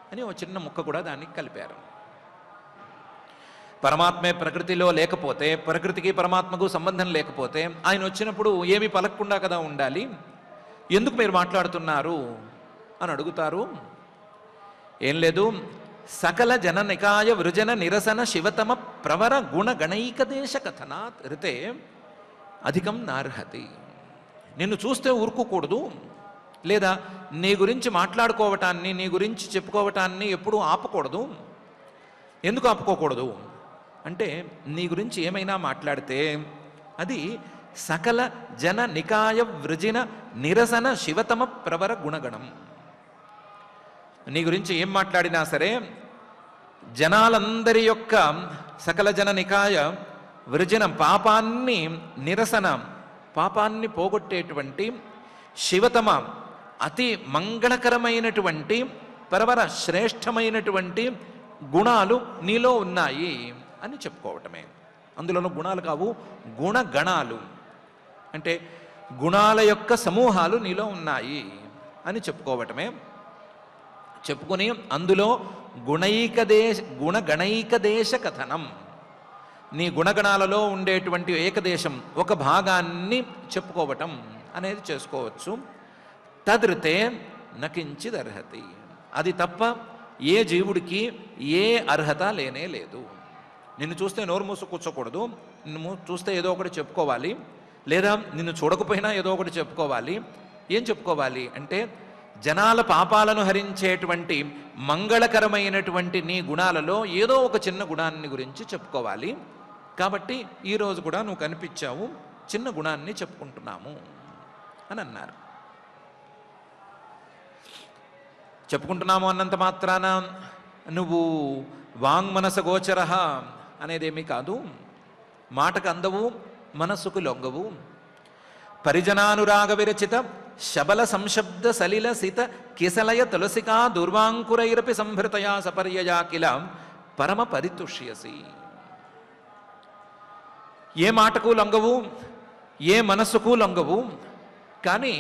అని ఒక చిన్న ముక్క కూడా దానికి కలిపారు. పరమాత్మే ప్రకృతిలో లేకపోతే, ప్రకృతికి పరమాత్మకు సంబంధం లేకపోతే ఆయన వచ్చినప్పుడు ఏమీ పలకకుండా కదా ఉండాలి, ఎందుకు మీరు మాట్లాడుతున్నారు అని అడుగుతారు. ఏం లేదు, సకల జననికాయ వృజన నిరసన శివతమ ప్రవర గుణగణైక దేశ కథనాత్ ఋతే అధికం నార్హతి. నిన్ను చూస్తే ఊరుకోకూడదు, లేదా నీ గురించి మాట్లాడుకోవటాన్ని, నీ గురించి చెప్పుకోవటాన్ని ఎప్పుడూ ఆపకూడదు. ఎందుకు ఆపుకోకూడదు అంటే, నీ గురించి ఏమైనా మాట్లాడితే అది సకల జన నికాయ వృజిన నిరసన శివతమ ప్రవర గుణగణం. నీ గురించి ఏం మాట్లాడినా సరే జనాలందరి యొక్క సకల జన నికాయ వృజన పాపాన్ని నిరసన, పాపాన్ని పోగొట్టేటువంటి శివతమ అతి మంగళకరమైనటువంటి పరవర శ్రేష్టమైనటువంటి గుణాలు నీలో ఉన్నాయి అని చెప్పుకోవటమే. అందులోనూ గుణాలు కావు, గుణగణాలు అంటే గుణాల యొక్క సమూహాలు నీలో ఉన్నాయి అని చెప్పుకోవటమే. చెప్పుకొని అందులో గుణగణైక దేశ కథనం, నీ గుణగణాలలో ఉండేటువంటి ఏకదేశం ఒక భాగాన్ని చెప్పుకోవటం అనేది చేసుకోవచ్చు. తదృతే నకించిద్ అర్హతి, అది తప్ప ఏ జీవుడికి ఏ అర్హత లేనే లేదు. నిన్ను చూస్తే నోరు మూసు కూర్చోకూడదు, నిన్ను చూస్తే ఏదో ఒకటి చెప్పుకోవాలి, లేదా నిన్ను చూడకపోయినా ఏదో ఒకటి చెప్పుకోవాలి. ఏం చెప్పుకోవాలి అంటే, జనాల పాపాలను హరించేటువంటి మంగళకరమైనటువంటి నీ గుణాలలో ఏదో ఒక చిన్న గుణాన్ని గురించి చెప్పుకోవాలి. కాబట్టి ఈరోజు కూడా నువ్వు కనిపించావు, చిన్న గుణాన్ని చెప్పుకుంటున్నాము అని అన్నారు. చెప్పుకుంటున్నాము అన్నంత మాత్రాన నువ్వు వాంగ్మనస గోచర అనేదేమీ కాదు. మాటకు అందవు, మనస్సుకు లొంగవు. పరిజనానురాగ విరచిత శబల సంశబ్ద సలిల సిత కిసలయ తులసికా దుర్వాంకురైరపి సంభృతయా సపర్యయా కిల పరమ పరితుష్యసి. ఏ మాటకు లొంగవు, ఏ మనస్సుకు లొంగవు. కానీ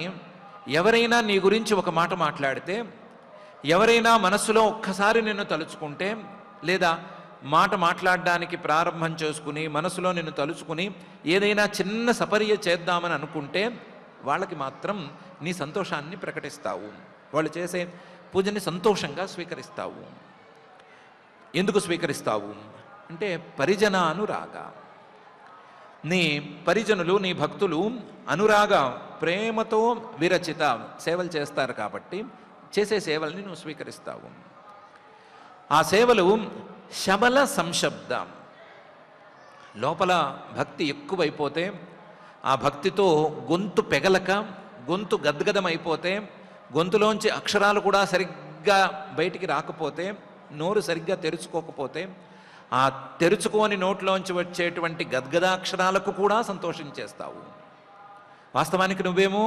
ఎవరైనా నీ గురించి ఒక మాట మాట్లాడితే, ఎవరైనా మనస్సులో ఒక్కసారి నిన్ను తలుచుకుంటే, లేదా మాట మాట్లాడడానికి ప్రారంభం చేసుకుని మనసులో నిన్ను తలుచుకుని ఏదైనా చిన్న సపర్య చేద్దామని అనుకుంటే వాళ్ళకి మాత్రం నీ సంతోషాన్ని ప్రకటిస్తావు. వాళ్ళు చేసే పూజని సంతోషంగా స్వీకరిస్తావు. ఎందుకు స్వీకరిస్తావు అంటే, పరిజనానురాగ, నీ పరిజనులు, నీ భక్తులు అనురాగ ప్రేమతో విరచిత సేవలు చేస్తారు కాబట్టి చేసే సేవల్ని నువ్వు స్వీకరిస్తావు. ఆ సేవలు శబల సంశబ్దం, లోపల భక్తి ఎక్కువైపోతే, ఆ భక్తితో గొంతు పెగలక, గొంతు గద్గదమైపోతే, గొంతులోంచి అక్షరాలు కూడా సరిగ్గా బయటికి రాకపోతే, నోరు సరిగ్గా తెరుచుకోకపోతే, ఆ తెరుచుకోని నోట్లోంచి వచ్చేటువంటి గద్గదాక్షరాలకు కూడా సంతోషించేస్తావు. వాస్తవానికి నువ్వేమో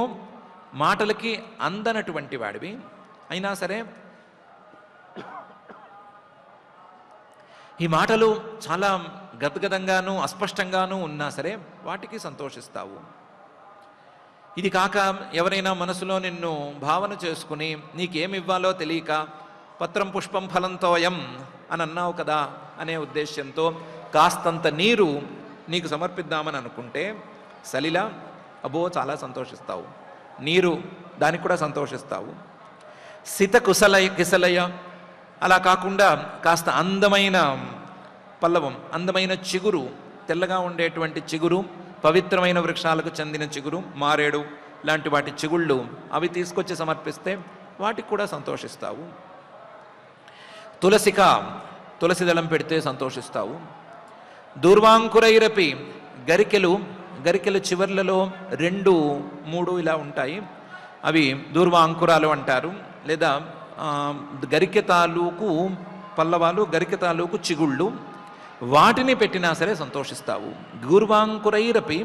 మాటలకి అందనటువంటి వాడివి, అయినా సరే ఈ మాటలు చాలా గద్గదంగాను అస్పష్టంగానూ ఉన్నా సరే వాటికి సంతోషిస్తావు. ఇది కాక ఎవరైనా మనసులో నిన్ను భావన చేసుకుని నీకేమివ్వాలో తెలియక పత్రం పుష్పం ఫలంతోయం అని అన్నావు కదా అనే ఉద్దేశ్యంతో కాస్తంత నీరు నీకు సమర్పిద్దామని అనుకుంటే, సలిల అబ్బో చాలా సంతోషిస్తావు. నీరు దానికి కూడా సంతోషిస్తావు. సిత కిసలయ అలా కాకుండా కాస్త అందమైన పల్లవం, అందమైన చిగురు, తెల్లగా ఉండేటువంటి చిగురు, పవిత్రమైన వృక్షాలకు చెందిన చిగురు, మారేడు లాంటి వాటి చిగుళ్ళు అవి తీసుకొచ్చి సమర్పిస్తే వాటికి కూడా సంతోషిస్తావు. తులసి దళం పెడితే సంతోషిస్తావు. దూర్వాంకురైరపి, గరికెలు చివర్లలో 2, 3 ఇలా ఉంటాయి, అవి దూర్వాంకురాలు అంటారు. లేదా గరికె తాలూకు పల్లవాలు, గరిక తాలూకు చిగుళ్ళు, వాటిని పెట్టినా సరే సంతోషిస్తావు. గూర్వాంకురైరపి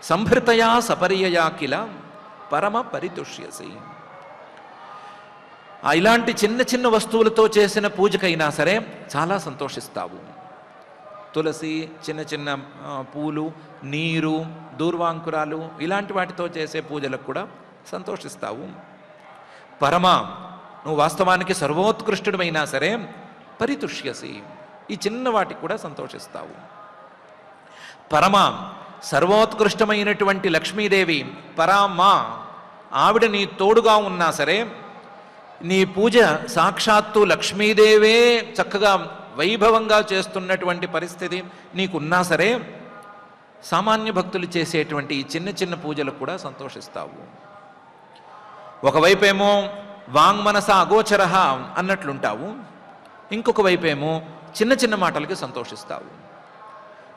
సంభృతయా సపర్యయా కిల పరమ పరితుష్యసి. ఇలాంటి చిన్న చిన్న వస్తువులతో చేసిన పూజకైనా సరే చాలా సంతోషిస్తావు. తులసి, చిన్న చిన్న పూలు, నీరు, దూర్వాంకురాలు ఇలాంటి వాటితో చేసే పూజలకు కూడా సంతోషిస్తావు. పరమ, నువ్వు వాస్తవానికి సర్వోత్కృష్టుడమైనా సరే పరితుష్యసి, ఈ చిన్న వాటికి కూడా సంతోషిస్తావు. పరమ, సర్వోత్కృష్టమైనటువంటి లక్ష్మీదేవి పరామా, ఆవిడ నీ తోడుగా ఉన్నా సరే, నీ పూజ సాక్షాత్తు లక్ష్మీదేవే చక్కగా వైభవంగా చేస్తున్నటువంటి పరిస్థితి నీకున్నా సరే, సామాన్య భక్తులు చేసేటువంటి ఈ చిన్న చిన్న పూజలకు కూడా సంతోషిస్తావు. ఒకవైపేమో వాంగ్మనస అగోచర అన్నట్లుంటావు, ఇంకొక వైపేమో చిన్న చిన్న మాటలకి సంతోషిస్తావు.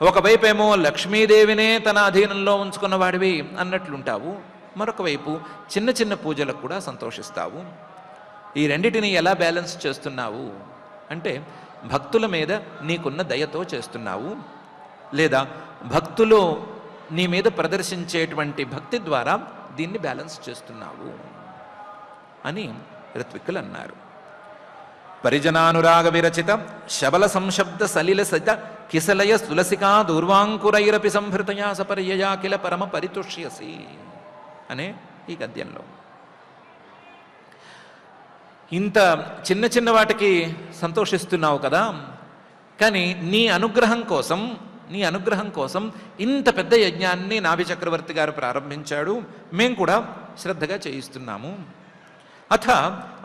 ఒకవైపేమో లక్ష్మీదేవినే తన అధీనంలో ఉంచుకున్న వాడివి అన్నట్లుంటావు, మరొక వైపు చిన్న చిన్న పూజలకు కూడా సంతోషిస్తావు. ఈ రెండిటిని ఎలా బ్యాలెన్స్ చేస్తున్నావు అంటే, భక్తుల మీద నీకున్న దయతో చేస్తున్నావు, లేదా భక్తులు నీ మీద ప్రదర్శించేటువంటి భక్తి ద్వారా దీన్ని బ్యాలెన్స్ చేస్తున్నావు అని ఋత్విక్కులు అన్నారు. పరిజనానురాగ విరచిత శబల సంశబ్ద సలిల సజ కిసలయ తులసికా దూర్వాంకురైరపి సంభృతయా సపర్యయా కిల పరమ పరితుష్యసి అనే ఈ గద్యంలో ఇంత చిన్న చిన్న వాటికి సంతోషిస్తున్నావు కదా, కానీ నీ అనుగ్రహం కోసం ఇంత పెద్ద యజ్ఞాన్ని నాభి చక్రవర్తి గారు ప్రారంభించాడు, మేము కూడా శ్రద్ధగా చేయిస్తున్నాము. అథ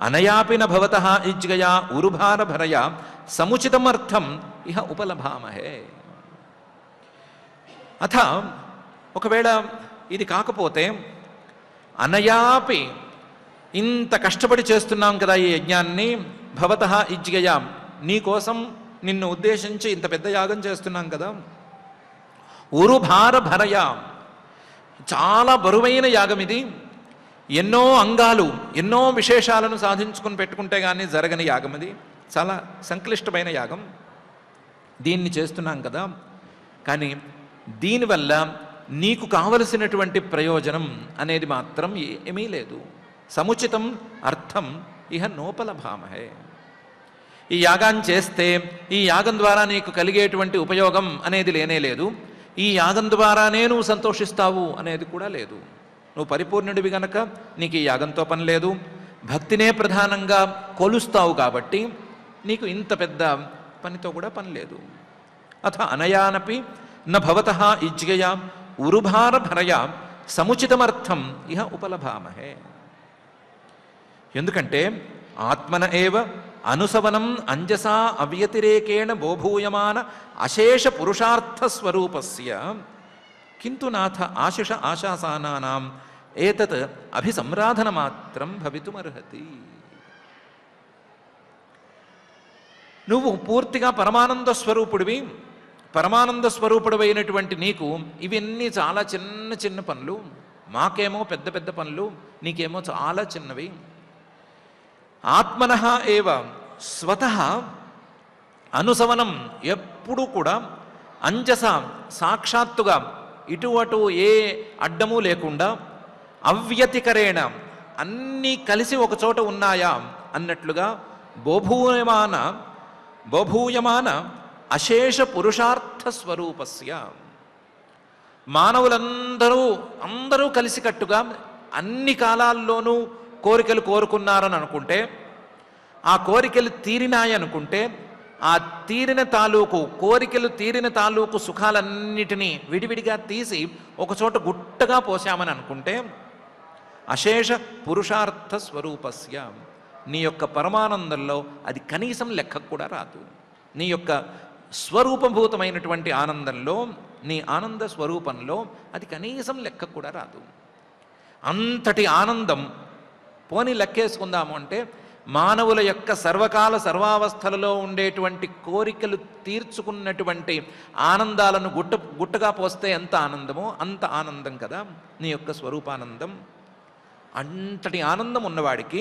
అనయాపిన భవతః ఇజ్గయా ఉరుభార భరయా సముచితమర్థం ఇహ ఉపలభామహే. అథ ఒకవేళ ఇది కాకపోతే, అనయాపి ఇంత కష్టపడి చేస్తున్నాం కదా ఈ యజ్ఞాన్ని, భవతః ఇజ్గయా నీకోసం నిన్ను ఉద్దేశించి ఇంత పెద్ద యాగం చేస్తున్నాం కదా, ఉరుభార భరయా చాలా బరువైన యాగం ఇది, ఎన్నో అంగాలు ఎన్నో విశేషాలను సాధించుకుని పెట్టుకుంటే కానీ జరగని యాగం ఇది, చాలా సంక్లిష్టమైన యాగం, దీన్ని చేస్తున్నాం కదా, కానీ దీనివల్ల నీకు కావలసినటువంటి ప్రయోజనం అనేది మాత్రం ఏమీ లేదు. సముచితం అర్థం ఇహ నోపలభామహే. ఈ యాగాన్ని చేస్తే ఈ యాగం ద్వారా నీకు కలిగేటువంటి ఉపయోగం అనేది లేనే లేదు, ఈ యాగం ద్వారానే నువ్వు సంతోషిస్తావు అనేది కూడా లేదు. నువ్వు పరిపూర్ణుడివి గనక నీకు ఈ యాగంతో పని లేదు, భక్తినే ప్రధానంగా కొలుస్తావు కాబట్టి నీకు ఇంత పెద్ద పనితో కూడా పని లేదు. అథ అనయానపి న భవతః ఇజ్గయా ఉరుభార భరయా సముచితమర్థం ఇహ ఉపలభామహే. ఎందుకంటే ఆత్మన ఏవ అనుసవనం అంజసా అవ్యతిరేకేణ బోభూయమాన అశేష పురుషార్థ స్వరూపస్య కింటు నాథ ఆశిష ఆశాసానానాం ఏతత్ అభిసంరాధన మాత్రం భవితుమర్హతి. నువ్వు పూర్తిగా పరమానంద స్వరూపుడివి, పరమానంద స్వరూపుడివైనటువంటి నీకు ఇవన్నీ చాలా చిన్న చిన్న పనులు, మాకేమో పెద్ద పెద్ద పనులు, నీకేమో చాలా చిన్నవి. ఆత్మనః ఏవ స్వతః అనుసవనం ఎప్పుడూ కూడా అంజస సాక్షాత్తుగా ఇటు అటు ఏ అడ్డము లేకుండా అవ్యతికరేణ అన్నీ కలిసి ఒకచోట ఉన్నాయా అన్నట్లుగా బోభూయమాన అశేష పురుషార్థ స్వరూపస్య అందరూ కలిసికట్టుగా అన్ని కాలాల్లోనూ కోరికలు కోరుకున్నారని అనుకుంటే, ఆ కోరికలు తీరినాయనుకుంటే, ఆ కోరికలు తీరిన తాలూకు సుఖాలన్నిటినీ విడివిడిగా తీసి ఒకచోట గుట్టగా పోసామని అనుకుంటే, అశేష పురుషార్థ స్వరూపస్య నీ యొక్క పరమానందంలో అది కనీసం లెక్కకు కూడా రాదు. నీ యొక్క స్వరూపభూతమైనటువంటి ఆనందంలో, నీ ఆనంద స్వరూపంలో అది కనీసం లెక్కకు కూడా రాదు. అంతటి ఆనందం పోని లెక్కేసుకుందాము అంటే, మానవుల యొక్క సర్వకాల సర్వావస్థలలో ఉండేటువంటి కోరికలు తీర్చుకున్నటువంటి ఆనందాలను గుట్టగా పోస్తే ఎంత ఆనందమో అంత ఆనందం కదా నీ యొక్క స్వరూపానందం. అంతటి ఆనందం ఉన్నవాడికి,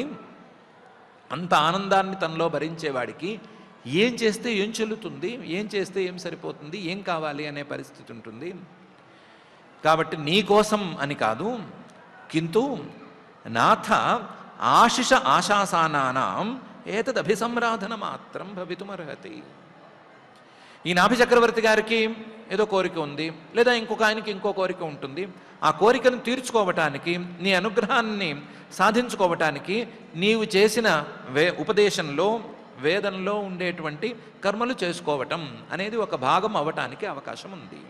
అంత ఆనందాన్ని తనలో భరించేవాడికి ఏం చేస్తే ఏం చెల్లుతుంది, ఏం చేస్తే ఏం సరిపోతుంది, ఏం కావాలి అనే పరిస్థితి ఉంటుంది. కాబట్టి నీ కోసం అని కాదు, కింటు నాథ ఆశిష ఆశాసానానాం ఏతదభిసంరాధన మాత్రం భవితుమర్హతి. ఈ నాభి చక్రవర్తి గారికి ఏదో కోరిక ఉంది, లేదా ఇంకొక ఆయనకి ఇంకో కోరిక ఉంటుంది. ఆ కోరికను తీర్చుకోవటానికి, నీ అనుగ్రహాన్ని సాధించుకోవటానికి నీవు చేసిన ఉపదేశంలో, వేదంలో ఉండేటువంటి కర్మలు చేసుకోవటం అనేది ఒక భాగం అవటానికి అవకాశం ఉంది.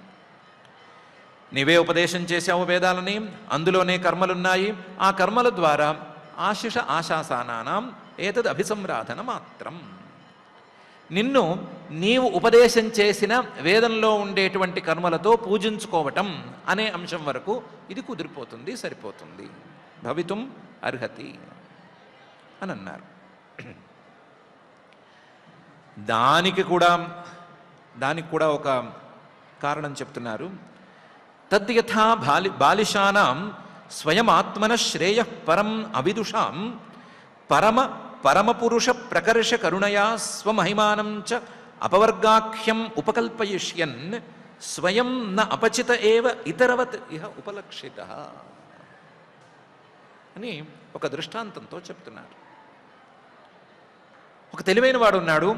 నీవే ఉపదేశం చేశావు వేదాలని, అందులోనే కర్మలున్నాయి. ఆ కర్మల ద్వారా ఆశిష ఆశాసానానాం ఏతద్ అభిసంరాధన మాత్రం. నిన్ను నీవు ఉపదేశం చేసిన వేదంలో ఉండేటువంటి కర్మలతో పూజించుకోవటం అనే అంశం వరకు ఇది కుదిరిపోతుంది, సరిపోతుంది. భవితుం అర్హతి అని అన్నారు. దానికి కూడా ఒక కారణం చెప్తున్నారు. తద్యథా బాలిషానాం స్వయమాత్మన శ్రేయ పరం అవిదుషాం పరమపురుష ప్రకర్ష కరుణయా స్వమహిమానం చ అపవర్గాఖ్యం ఉపకల్పయిష్యన్ స్వయం న అపచిత ఏవ ఇతరవత్ ఇహ ఉపలక్షిత అని ఒక దృష్టాంతంతో చెప్తున్నారు. ఒక తెలివైన వాడు ఉన్నాడు,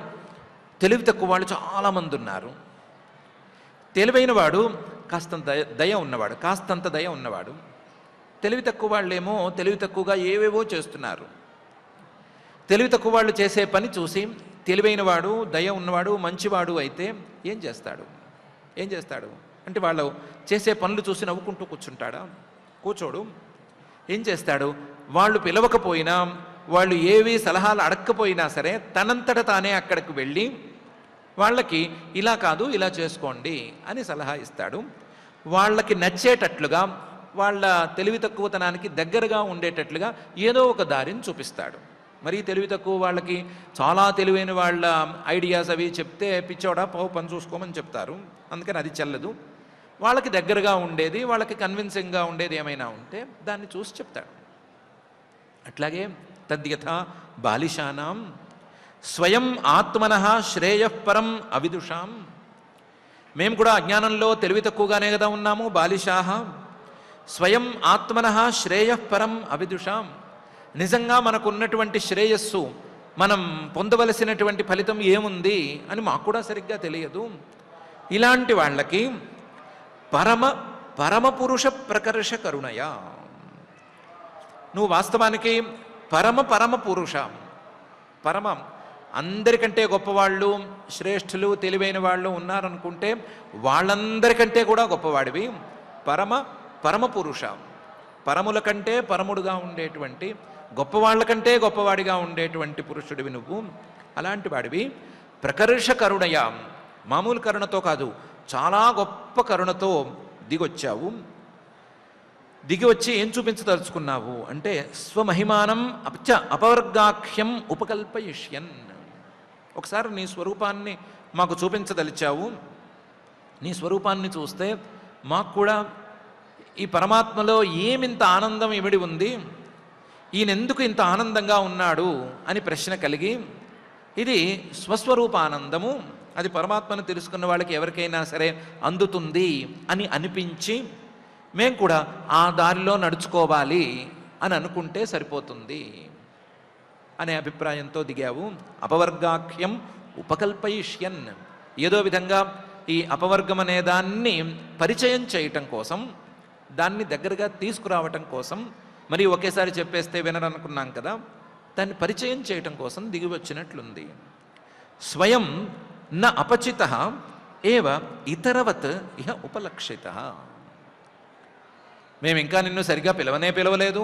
తెలివి తక్కువ వాళ్ళు చాలామంది ఉన్నారు. తెలివైన వాడు కాస్తంత దయ ఉన్నవాడు. తెలివి తక్కువ వాళ్ళేమో తెలివి తక్కువగా ఏవేవో చేస్తున్నారు. తెలివి తక్కువ వాళ్ళు చేసే పని చూసి తెలివైన వాడు, దయ ఉన్నవాడు, మంచివాడు అయితే ఏం చేస్తాడు అంటే వాళ్ళు చేసే పనులు చూసి నవ్వుకుంటూ కూర్చోడు. ఏం చేస్తాడు? వాళ్ళు పిలవకపోయినా, వాళ్ళు ఏవి సలహాలు అడగకపోయినా సరే తనంతట తానే అక్కడికి వెళ్ళి వాళ్ళకి ఇలా కాదు ఇలా చేసుకోండి అని సలహా ఇస్తాడు. వాళ్ళకి నచ్చేటట్లుగా, వాళ్ళ తెలివి తక్కువతనానికి దగ్గరగా ఉండేటట్లుగా ఏదో ఒక దారిని చూపిస్తాడు. మరి తెలివి తక్కువ వాళ్ళకి చాలా తెలివైన వాళ్ళ ఐడియాస్ అవి చెప్తే పిచ్చోడా పావు పని చూసుకోమని చెప్తారు, అందుకని అది చెల్లదు. వాళ్ళకి దగ్గరగా ఉండేది, వాళ్ళకి కన్విన్సింగ్గా ఉండేది ఏమైనా ఉంటే దాన్ని చూసి చెప్తాడు. అట్లాగే తద్యథా బాలిషానాం స్వయం ఆత్మనః శ్రేయఃపరం అవిదుషాం. మేము కూడా అజ్ఞానంలో తెలివి తక్కువగానే కదా ఉన్నాము. బాలిషాః స్వయం ఆత్మనః శ్రేయఃపరం అవిదుషాం. నిజంగా మనకున్నటువంటి శ్రేయస్సు, మనం పొందవలసినటువంటి ఫలితం ఏముంది అని మాకు కూడా సరిగ్గా తెలియదు. ఇలాంటి వాళ్ళకి పరమపురుష ప్రకర్ష కరుణయ. నువ్వు వాస్తవానికి పరమ పురుష, అందరికంటే గొప్పవాళ్ళు, శ్రేష్ఠులు, తెలివైన వాళ్ళు ఉన్నారనుకుంటే వాళ్ళందరికంటే కూడా గొప్పవాడివి. పరమ పురుష, పరముల కంటే పరముడుగా ఉండేటువంటి, గొప్పవాళ్ళ కంటే గొప్పవాడిగా ఉండేటువంటి పురుషుడివి నువ్వు. అలాంటి వాడివి. ప్రకర్ష కరుణయ, మామూలు కరుణతో కాదు, చాలా గొప్ప కరుణతో దిగొచ్చావు. దిగి వచ్చి ఏం చూపించదలుచుకున్నావు అంటే స్వమహిమానం అపవర్గాఖ్యం ఉపకల్పయిష్యన్. ఒకసారి నీ స్వరూపాన్ని మాకు చూపించదలిచావు. నీ స్వరూపాన్ని చూస్తే మాకు కూడా ఈ పరమాత్మలో ఏమింత ఆనందం ఇమిడి ఉంది, ఈయనెందుకు ఇంత ఆనందంగా ఉన్నాడు అని ప్రశ్న కలిగి, ఇది స్వస్వరూప ఆనందము, అది పరమాత్మను తెలుసుకున్న వాళ్ళకి ఎవరికైనా సరే అందుతుంది అని అనిపించి మేము కూడా ఆ దారిలో నడుచుకోవాలి అని అనుకుంటే సరిపోతుంది అనే అభిప్రాయంతో దిగావు. అపవర్గాఖ్యం ఉపకల్పయిష్యన్. ఏదో విధంగా ఈ అపవర్గం అనే దాన్ని పరిచయం చేయటం కోసం, దాన్ని దగ్గరగా తీసుకురావటం కోసం, మరి ఒకేసారి చెప్పేస్తే వినరనుకున్నాం కదా, దాన్ని పరిచయం చేయటం కోసం దిగి వచ్చినట్లుంది. స్వయం న అపచిత ఏవ ఇతరవత్ ఇహ ఉపలక్షిత. మేము ఇంకా నిన్ను సరిగ్గా పిలవలేదు,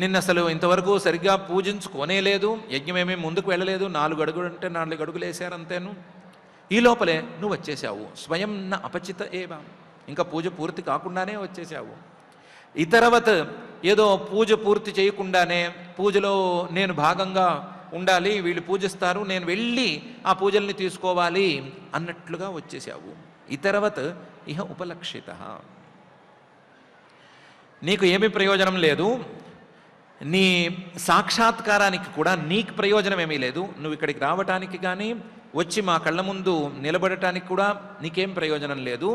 నిన్ను అసలు ఇంతవరకు సరిగ్గా పూజించుకోనే లేదు, యజ్ఞమేమీ ముందుకు వెళ్ళలేదు, 4 అడుగులు అంటే 4 అడుగులు వేశారంతేను. ఈ లోపలే నువ్వు వచ్చేసావు. స్వయం న అపచిత ఏవ, ఇంకా పూజ పూర్తి కాకుండానే వచ్చేసావు. ఇతరవత్, ఏదో పూజ పూర్తి చేయకుండానే పూజలో నేను భాగంగా ఉండాలి, వీళ్ళు పూజిస్తారు, నేను వెళ్ళి ఆ పూజల్ని తీసుకోవాలి అన్నట్లుగా వచ్చేసావు. ఇతరవత్ ఇహ ఉపలక్షిత. నీకు ఏమీ ప్రయోజనం లేదు, నీ సాక్షాత్కారానికి కూడా నీకు ప్రయోజనం ఏమీ లేదు. నువ్వు ఇక్కడికి రావటానికి కానీ వచ్చి మా కళ్ళ ముందు నిలబడటానికి కూడా నీకేం ప్రయోజనం లేదు,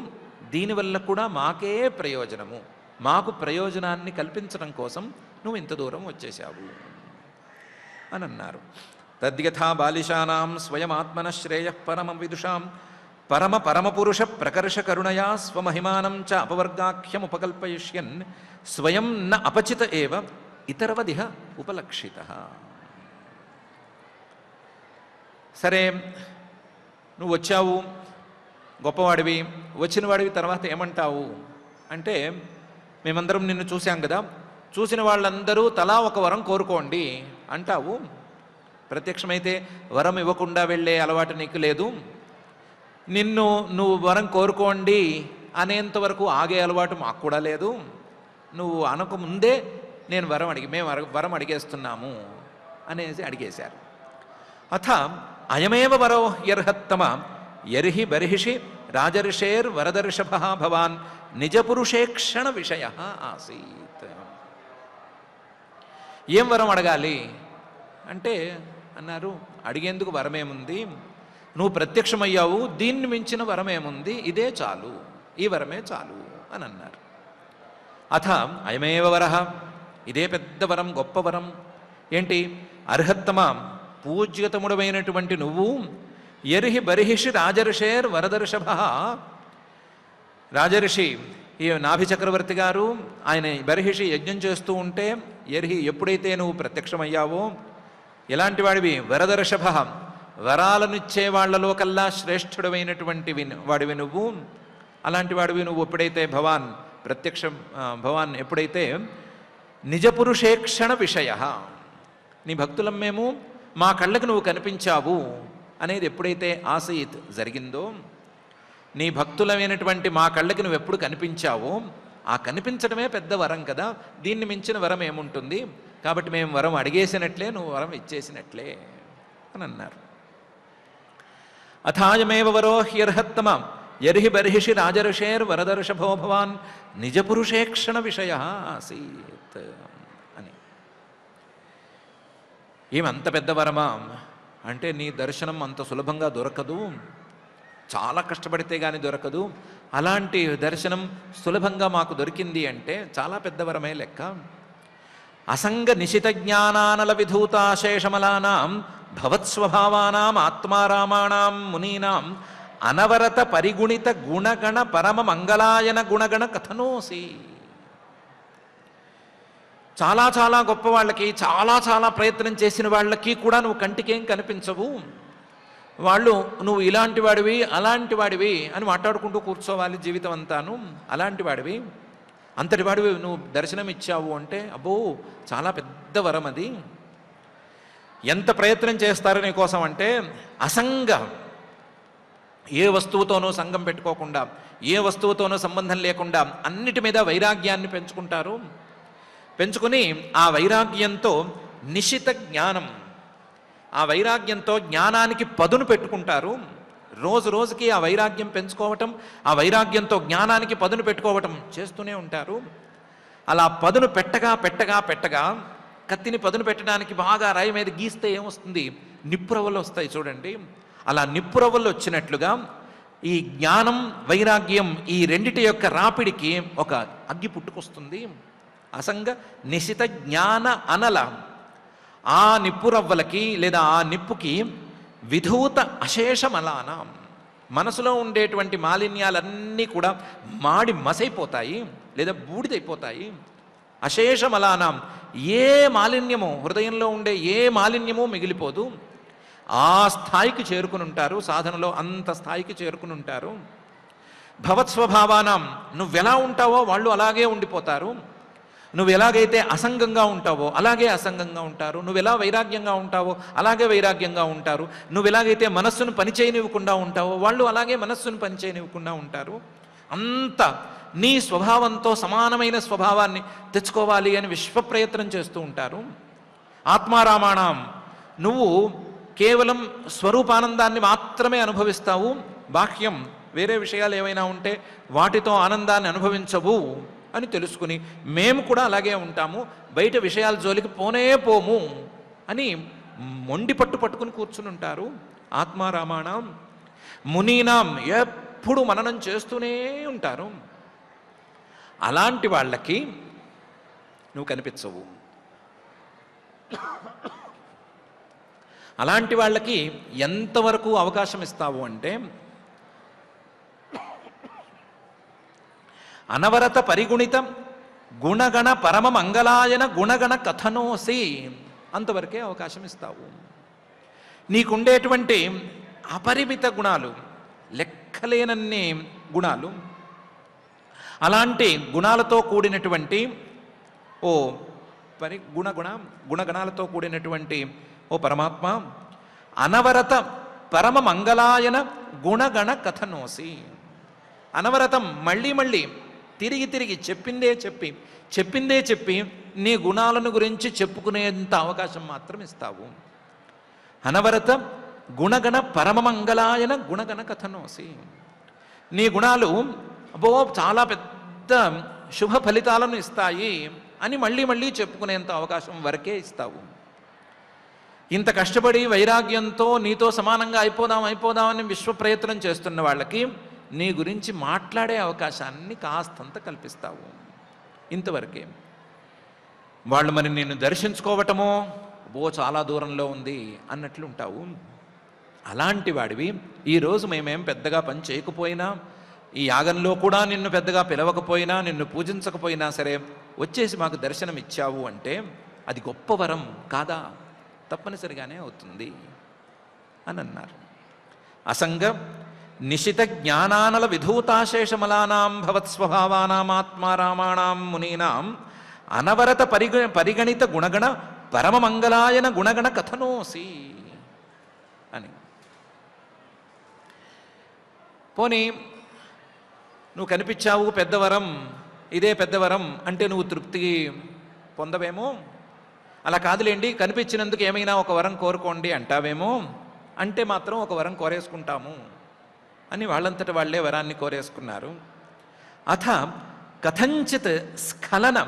దీనివల్ల కూడా మాకే ప్రయోజనము, మాకు ప్రయోజనాన్ని కల్పించడం కోసం నువ్వు ఇంత దూరం వచ్చేసావు అని అన్నారు. తద్యథా బాలిశానాం స్వయమాత్మన శ్రేయ పరమ విదుషాం పరమపురుష ప్రకర్ష కరుణయా స్వమహిమానం చ అపవర్గాఖ్యముపకల్పయిష్యన్ స్వయం న అపచిత ఏవ ఇతరవదిహ ఉపలక్షిత. సరే, నువ్వు వచ్చావు, గొప్పవాడివి, వచ్చిన వాడివి, తర్వాత ఏమంటావు అంటే, మేమందరం నిన్ను చూశాం కదా, చూసిన వాళ్ళందరూ తలా ఒక వరం కోరుకోండి అంటావు. ప్రత్యక్షమైతే వరం ఇవ్వకుండా వెళ్ళే అలవాటు నీకు లేదు. నువ్వు వరం కోరుకోండి అనేంత వరకు ఆగే అలవాటు మాకు కూడా లేదు. నువ్వు అనకముందే మేము వరం అడిగేస్తున్నాము అనేసి అడిగేశారు. అథ అయమేవ వరో యర్హత్తమ యర్హి బర్హిషి రాజర్షేర్ వరదర్షభ భవాన్ నిజపురుషేక్షణ విషయ ఆసీత్. ఏం వరం అడగాలి అంటే అన్నారు, అడిగేందుకు వరమేముంది, నువ్వు ప్రత్యక్షమయ్యావు, దీన్ని మించిన వరమేముంది, ఇదే చాలు, ఈ వరమే చాలు అని అన్నారు. అథ అయమేవ వరహ, ఇదే పెద్ద వరం, గొప్ప వరం. ఏంటి? అర్హత్తమ, పూజ్యతముడమైనటువంటి నువ్వు, యర్హి బర్హిషి రాజర్షేర్ వరదర్షభ, రాజర్షి ఈ నాభి చక్రవర్తి గారు, ఆయన బర్హిషి యజ్ఞం చేస్తూ ఉంటే, యర్హి ఎప్పుడైతే నువ్వు ప్రత్యక్షమయ్యావో, ఎలాంటి వాడివి? వరదర్షభ, వరాలనిచ్చే వాళ్లలో కల్లా శ్రేష్ఠుడమైనటువంటి వాడివి నువ్వు. అలాంటి వాడివి నువ్వు ఎప్పుడైతే భవాన్ ఎప్పుడైతే నిజపురుషేక్షణ విషయ, నీ భక్తులం మేము, మా కళ్ళకు నువ్వు కనిపించావు అనేది ఎప్పుడైతే ఆసీత్ జరిగిందో, నీ భక్తులమైనటువంటి మా కళ్ళకి నువ్వు ఎప్పుడు కనిపించావో, ఆ కనిపించడమే పెద్ద వరం కదా, దీన్ని మించిన వరం ఏముంటుంది, కాబట్టి మేము వరం అడిగేసినట్లే, నువ్వు వరం ఇచ్చేసినట్లే అని అన్నారు. అథాయమేవ వరో హ్యర్హత్తమ యర్హి బర్హిషి రాజర్షేర్ వరదర్షభో భవాన్ నిజపురుషేక్షణ విషయ ఆసీత్ అని. ఏమంత పెద్ద వరమా అంటే, నీ దర్శనం అంత సులభంగా దొరకదు, చాలా కష్టపడితే కానీ దొరకదు. అలాంటి దర్శనం సులభంగా మాకు దొరికింది అంటే చాలా పెద్ద వరమే లెక్క. అసంగ నిశిత జ్ఞానానల విధూతాశేషమలానాం భవత్స్వభావానాం ఆత్మారామాణాం మునీనాం అనవరత పరిగుణిత గుణగణ పరమ మంగళాయన గుణగణ కథనోసి. చాలా చాలా గొప్ప వాళ్ళకి, చాలా చాలా ప్రయత్నం చేసిన వాళ్ళకి కూడా నువ్వు కంటికేం కనిపించవు. వాళ్ళు నువ్వు ఇలాంటి వాడివి, అలాంటి వాడివి అని మాట్లాడుకుంటూ కూర్చోవాలి జీవితం అంతాను. అలాంటి వాడివి, అంతటి వాడివి నువ్వు దర్శనం ఇచ్చావు అంటే, అబ్బో చాలా పెద్ద వరం అది. ఎంత ప్రయత్నం చేస్తారు నీ కోసం అంటే, అసంగ, ఏ వస్తువుతోనూ సంగం పెట్టుకోకుండా, ఏ వస్తువుతోనూ సంబంధం లేకుండా అన్నిటి మీద వైరాగ్యాన్ని పెంచుకుంటారు. పెంచుకుని ఆ వైరాగ్యంతో నిశిత జ్ఞానం, ఆ వైరాగ్యంతో జ్ఞానానికి పదును పెట్టుకుంటారు. రోజు రోజుకి ఆ వైరాగ్యం పెంచుకోవటం, ఆ వైరాగ్యంతో జ్ఞానానికి పదును పెట్టుకోవటం చేస్తూనే ఉంటారు. అలా పదును పెట్టగా పెట్టగా పెట్టగా, కత్తిని పదును పెట్టడానికి బాగా రాయి మీద గీస్తే ఏమొస్తుంది? నిప్పురవ్వలు వస్తాయి చూడండి. అలా నిప్పురవ్వలు వచ్చినట్లుగా ఈ జ్ఞానం వైరాగ్యం ఈ రెండిటి యొక్క రాపిడికి ఒక అగ్గి పుట్టుకొస్తుంది. అసంగ నిశిత జ్ఞాన అనల, ఆ నిప్పురవ్వలకి లేదా ఆ నిప్పుకి విధూత అశేషమలానం, మనసులో ఉండేటువంటి మాలిన్యాలన్నీ కూడా మాడి మసైపోతాయి లేదా బూడిదైపోతాయి. అశేషమలానం, ఏ మాలిన్యము, హృదయంలో ఉండే ఏ మాలిన్యమో మిగిలిపోదు. ఆ స్థాయికి చేరుకుని ఉంటారు, సాధనలో అంత స్థాయికి చేరుకుని ఉంటారు. భవత్స్వభావానం, నువ్వెలా ఉంటావో వాళ్ళు అలాగే ఉండిపోతారు. నువ్వు ఎలాగైతే అసంగంగా ఉంటావో అలాగే అసంగంగా ఉంటారు. నువ్వు ఎలా వైరాగ్యంగా ఉంటావో అలాగే వైరాగ్యంగా ఉంటారు. నువ్వు ఎలాగైతే మనస్సును పనిచేయనివ్వకుండా ఉంటావో వాళ్ళు అలాగే మనస్సును పనిచేయనివ్వకుండా ఉంటారు. అంత నీ స్వభావంతో సమానమైన స్వభావాన్ని తెచ్చుకోవాలి అని విశ్వప్రయత్నం చేస్తూ ఉంటారు. ఆత్మారామాణం, నువ్వు కేవలం స్వరూపానందాన్ని మాత్రమే అనుభవిస్తావు. బాహ్యం వేరే విషయాలు ఏవైనా ఉంటే వాటితో ఆనందాన్ని అనుభవించవు అని తెలుసుకుని, మేము కూడా అలాగే ఉంటాము, బయట విషయాల జోలికి పోనే పోము అని మొండి పట్టుకుని కూర్చుని ఉంటారు. ఆత్మారామాణం మునీనాం ఎప్పుడు మననం చేస్తూనే ఉంటారు. అలాంటి వాళ్ళకి నువ్వు కనిపించవు. అలాంటి వాళ్ళకి ఎంతవరకు అవకాశం ఇస్తావు అంటే అనవరత పరిగుణిత గుణగణ పరమ మంగళాయన గుణగణ కథనోసి అంతవరకే అవకాశం ఇస్తావు. నీకుండేటువంటి అపరిమిత గుణాలు, లెక్కలేనన్ని గుణాలు, అలాంటి గుణాలతో కూడినటువంటి ఓ గుణగణాలతో కూడినటువంటి ఓ పరమాత్మ, అనవరత పరమ మంగళాయన గుణగణ కథనోసి. అనవరతం మళ్ళీ మళ్ళీ తిరిగి తిరిగి చెప్పిందే చెప్పి నీ గుణాలను గురించి చెప్పుకునేంత అవకాశం మాత్రం ఇస్తావు. అనవరత గుణగణ పరమమంగళాయన గుణగణ కథనోసి. నీ గుణాలు అబ్బో చాలా పెద్ద శుభ ఫలితాలను ఇస్తాయి అని మళ్ళీ మళ్ళీ చెప్పుకునేంత అవకాశం వరకే ఇస్తావు. ఇంత కష్టపడి వైరాగ్యంతో నీతో సమానంగా అయిపోదామని విశ్వ ప్రయత్నం చేస్తున్న వాళ్ళకి నీ గురించి మాట్లాడే అవకాశాన్ని కాస్తంత కల్పిస్తావు. ఇంతవరకే. వాళ్ళు మరి నిన్ను దర్శించుకోవటమో చాలా దూరంలో ఉంది అన్నట్లు ఉంటావు. అలాంటి వాడివి ఈరోజు మేమేం పెద్దగా పని చేయకపోయినా, ఈ యాగంలో కూడా నిన్ను పెద్దగా పిలవకపోయినా, నిన్ను పూజించకపోయినా సరే వచ్చేసి మాకు దర్శనం ఇచ్చావు అంటే అది గొప్ప వరం కాదా? తప్పనిసరిగానే అవుతుంది అని అన్నారు. అసంగ నిశిత జ్ఞానానల విధూతాశేషమలానాం భవత్స్వభావానామాత్మారామాణాం మునీనాం అనవరత పరిగణిత గుణగణ పరమమంగళాయన గుణగణ కథనోసి అని. పోనీ నువ్వు కనిపించావు పెద్దవరం, ఇదే పెద్దవరం అంటే నువ్వు తృప్తి పొందవేమో. అలా కాదులేండి, కనిపించినందుకు ఏమైనా ఒక వరం కోరుకోండి అంటావేమో. అంటే మాత్రం ఒక వరం కోరేసుకుంటాము అని వాళ్ళంతట వాళ్లే వరాన్ని కోరేసుకున్నారు. అథ కథంచిత్ స్ఖలన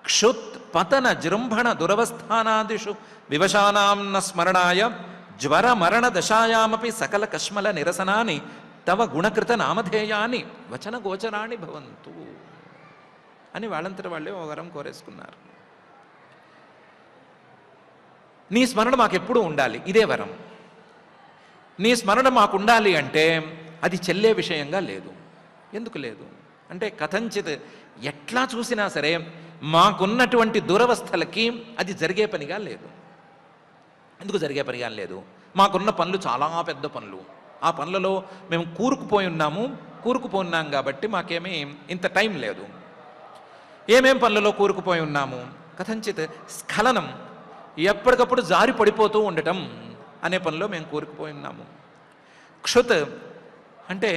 క్షుత్ పతన జృంభణ దురవస్థానాదిషు వివశానాం న స్మరణాయ జ్వర మరణ దశాయామపి సకల కష్మల నిరసనాని తవ గుణకృత నామధేయాని వచన గోచరాణి భవంతు అని వాళ్ళంతట వాళ్ళే ఒక వరం కోరేసుకున్నారు. నీ స్మరణ మాకెప్పుడు ఉండాలి, ఇదే వరం. నీ స్మరణ మాకు ఉండాలి అంటే అది చెల్లే విషయంగా లేదు. ఎందుకు లేదు అంటే కథంచిత్ ఎట్లా చూసినా సరే మాకున్నటువంటి దురవస్థలకి అది జరిగే పనిగా లేదు. ఎందుకు జరిగే పనిగా లేదు? మాకున్న పనులు చాలా పెద్ద పనులు. ఆ పనులలో మేము కూరుకుపోయి ఉన్నాం కాబట్టి మాకేమీ ఇంత టైం లేదు. ఏమేం పనులలో కూరుకుపోయి ఉన్నాము? కథంచిత్ స్ఖలనం, ఎప్పటికప్పుడు జారి పడిపోతూ ఉండటం అనే పనిలో మేము కూరుకుపోయి ఉన్నాము. క్షుత్ అంటే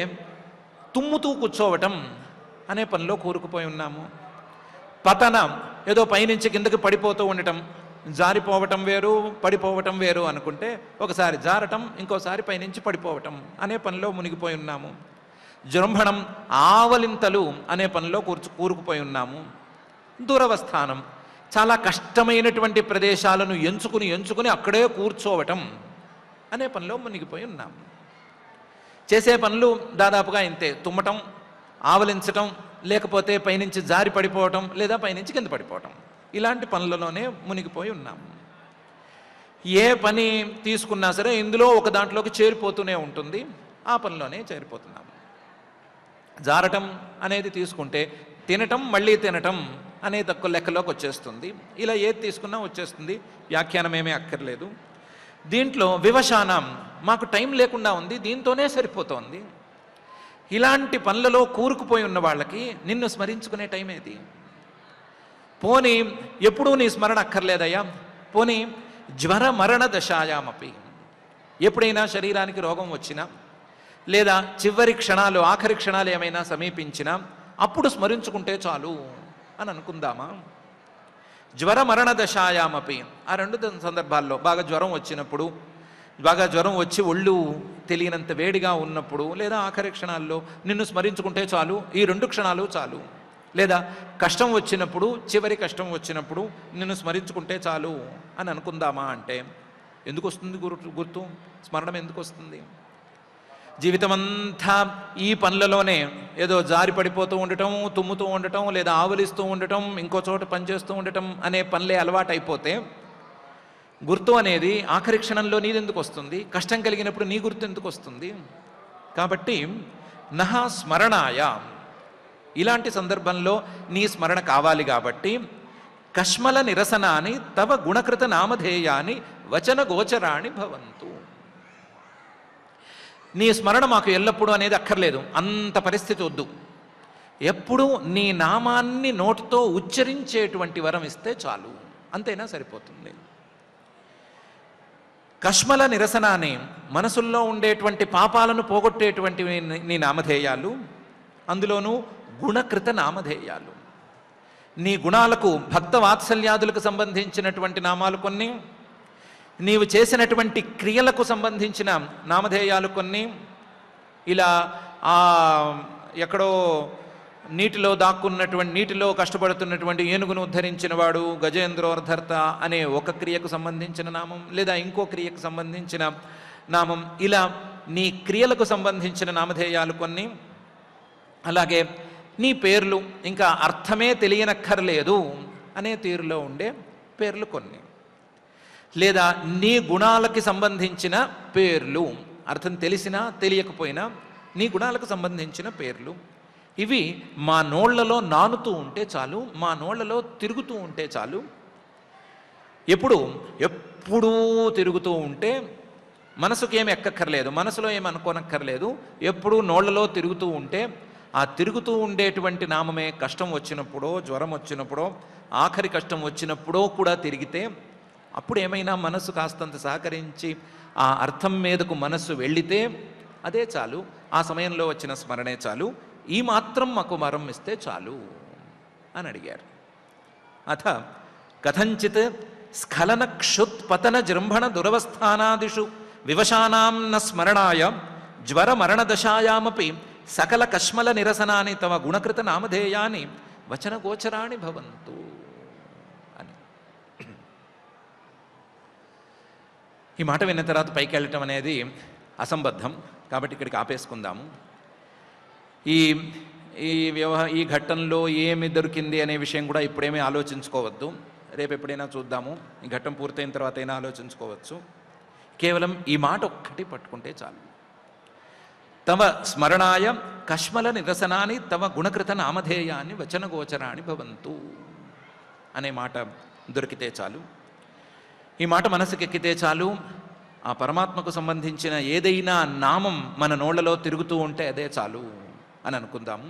తుమ్ముతూ కూర్చోవటం అనే పనిలో కూరుకుపోయి ఉన్నాము. పతన ఏదో పైనుంచి కిందకి పడిపోతూ ఉండటం, జారిపోవటం వేరు పడిపోవటం వేరు అనుకుంటే ఒకసారి జారటం, ఇంకోసారి పైనుంచి పడిపోవటం అనే పనిలో మునిగిపోయి ఉన్నాము. జృంభణం ఆవలింతలు అనే పనిలో కూరుకుపోయి ఉన్నాము. దురవస్థానం చాలా కష్టమైనటువంటి ప్రదేశాలను ఎంచుకుని అక్కడే కూర్చోవటం అనే పనిలో మునిగిపోయి ఉన్నాము. చేసే పనులు దాదాపుగా ఇంతే: తుమ్మటం, ఆవలించటం, లేకపోతే పైనుంచి జారి పడిపోవటం, లేదా పైనుంచి కింద పడిపోవటం. ఇలాంటి పనులలోనే మునిగిపోయి ఉన్నాము. ఏ పని తీసుకున్నా సరే ఇందులో ఒక దాంట్లోకి చేరిపోతూనే ఉంటుంది, ఆ పనిలోనే చేరిపోతున్నాము. జారటం అనేది తీసుకుంటే తినటం మళ్ళీ తినటం అనే తక్కువ లెక్కలోకి వచ్చేస్తుంది. ఇలా ఏది తీసుకున్నా వచ్చేస్తుంది, వ్యాఖ్యానం ఏమీ అక్కర్లేదు. దీంట్లో వివశానం, మాకు టైం లేకుండా ఉంది, దీంతోనే సరిపోతోంది. ఇలాంటి పనులలో కూరుకుపోయి ఉన్న వాళ్ళకి నిన్ను స్మరించుకునే టైం ఏది? పోనీ ఎప్పుడూ నీ స్మరణ అక్కర్లేదయ్యా, పోనీ జ్వర మరణ దశాయామపి, ఎప్పుడైనా శరీరానికి రోగం వచ్చినా లేదా చివరి క్షణాలు ఆఖరి క్షణాలు ఏమైనా సమీపించినా అప్పుడు స్మరించుకుంటే చాలు అని అనుకుందామా? జ్వర మరణ దశాయామపి, ఆ రెండు సందర్భాల్లో బాగా జ్వరం వచ్చినప్పుడు, బాగా జ్వరం వచ్చి ఒళ్ళు తెలియనంత వేడిగా ఉన్నప్పుడు, లేదా ఆఖరి క్షణాల్లో నిన్ను స్మరించుకుంటే చాలు, ఈ రెండు క్షణాలు చాలు. లేదా కష్టం వచ్చినప్పుడు, చివరి కష్టం వచ్చినప్పుడు నిన్ను స్మరించుకుంటే చాలు అని అనుకుందామా అంటే ఎందుకు వస్తుంది గుర్తు, స్మరణం ఎందుకు వస్తుంది? జీవితమంతా ఈ పనులలోనే ఏదో జారి పడిపోతూ ఉండటం, తుమ్ముతూ ఉండటం, లేదా ఆవలిస్తూ ఉండటం, ఇంకో చోట పనిచేస్తూ ఉండటం అనే పనులే అలవాటు అయిపోతే గుర్తు అనేది ఆఖరి క్షణంలో నీదెందుకు వస్తుంది? కష్టం కలిగినప్పుడు నీ గుర్తు ఎందుకు వస్తుంది? కాబట్టి నహా స్మరణాయ, ఇలాంటి సందర్భంలో నీ స్మరణ కావాలి కాబట్టి కష్మల నిరసనాని తవ గుణకృత నామధేయాని వచన గోచరాణి భవంతు. నీ స్మరణ మాకు ఎల్లప్పుడూ అనేది అక్కర్లేదు, అంత పరిస్థితి వద్దు. ఎప్పుడూ నీ నామాన్ని నోటితో ఉచ్చరించేటువంటి వరం ఇస్తే చాలు, అంతైనా సరిపోతుంది. కష్మల నిరసనాన్ని, మనసుల్లో ఉండేటువంటి పాపాలను పోగొట్టేటువంటి నీ నామధేయాలు, అందులోనూ గుణకృత నామధేయాలు. నీ గుణాలకు, భక్త వాత్సల్యాదులకు సంబంధించినటువంటి నామాలు కొన్ని, నీవు చేసినటువంటి క్రియలకు సంబంధించిన నామధేయాలు కొన్ని. ఇలా ఎక్కడో నీటిలో దాక్కున్నటువంటి, నీటిలో కష్టపడుతున్నటువంటి ఏనుగును ఉద్ధరించిన వాడు గజేంద్రోర్ధర్త అనే ఒక క్రియకు సంబంధించిన నామం, లేదా ఇంకో క్రియకు సంబంధించిన నామం. ఇలా నీ క్రియలకు సంబంధించిన నామధేయాలు కొన్ని. అలాగే నీ పేర్లు, ఇంకా అర్థమే తెలియనక్కర్లేదు అనే తీరులో ఉండే పేర్లు కొన్ని, లేదా నీ గుణాలకి సంబంధించిన పేర్లు, అర్థం తెలిసినా తెలియకపోయినా నీ గుణాలకు సంబంధించిన పేర్లు. ఇవి మా నోళ్లలో నానుతూ ఉంటే చాలు, మా నోళ్లలో తిరుగుతూ ఉంటే చాలు. ఎప్పుడూ తిరుగుతూ ఉంటే మనసుకి ఏమి ఎక్కక్కర్లేదు, మనసులో ఏమి అనుకోనక్కర్లేదు. ఎప్పుడూ నోళ్లలో తిరుగుతూ ఉంటే ఆ తిరుగుతూ ఉండేటువంటి నామమే కష్టం వచ్చినప్పుడో, జ్వరం వచ్చినప్పుడో, ఆఖరి కష్టం వచ్చినప్పుడో కూడా తిరిగితే, అప్పుడు ఏమైనా మనసు కాస్తంత సహకరించి ఆ అర్థం మీదకు మనస్సు వెళ్ళితే అదే చాలు, ఆ సమయంలో వచ్చిన స్మరణే చాలు. ఈ మాత్రం మాకు వరం ఇస్తే చాలు అని అడిగారు. అథ కథంచిత్ స్ఖలన క్షుత్పతన జృంభణ దురవస్థానాదిషు వివశానాం న స్మరణాయ జ్వర మరణదశాయామపి సకల కష్మల నిరసనాని తవ గుణకృత నామధేయాని వచన గోచరాణి భవంతు అని. ఈ మాట విన్న తర్వాత పైకి వెళ్ళటం అనేది అసంబద్ధం, కాబట్టి ఇక్కడికి ఆపేసుకుందాము. ఈ ఘట్టంలో ఏమి దొరికింది అనే విషయం కూడా ఇప్పుడేమీ ఆలోచించుకోవద్దు, రేపు ఎప్పుడైనా చూద్దాము. ఈ ఘట్టం పూర్తయిన తర్వాత అయినా ఆలోచించుకోవచ్చు. కేవలం ఈ మాట ఒక్కటి పట్టుకుంటే చాలు. తవ స్మరణాయ కష్మల నిరసనాని తవ గుణకృత నామధేయాన్ని వచన గోచరాణి భవంతు అనే మాట దొరికితే చాలు. ఈ మాట మనసుకెక్కితే చాలు. ఆ పరమాత్మకు సంబంధించిన ఏదైనా నామం మన నోళ్లలో తిరుగుతూ ఉంటే అదే చాలు అని అనుకుందాము.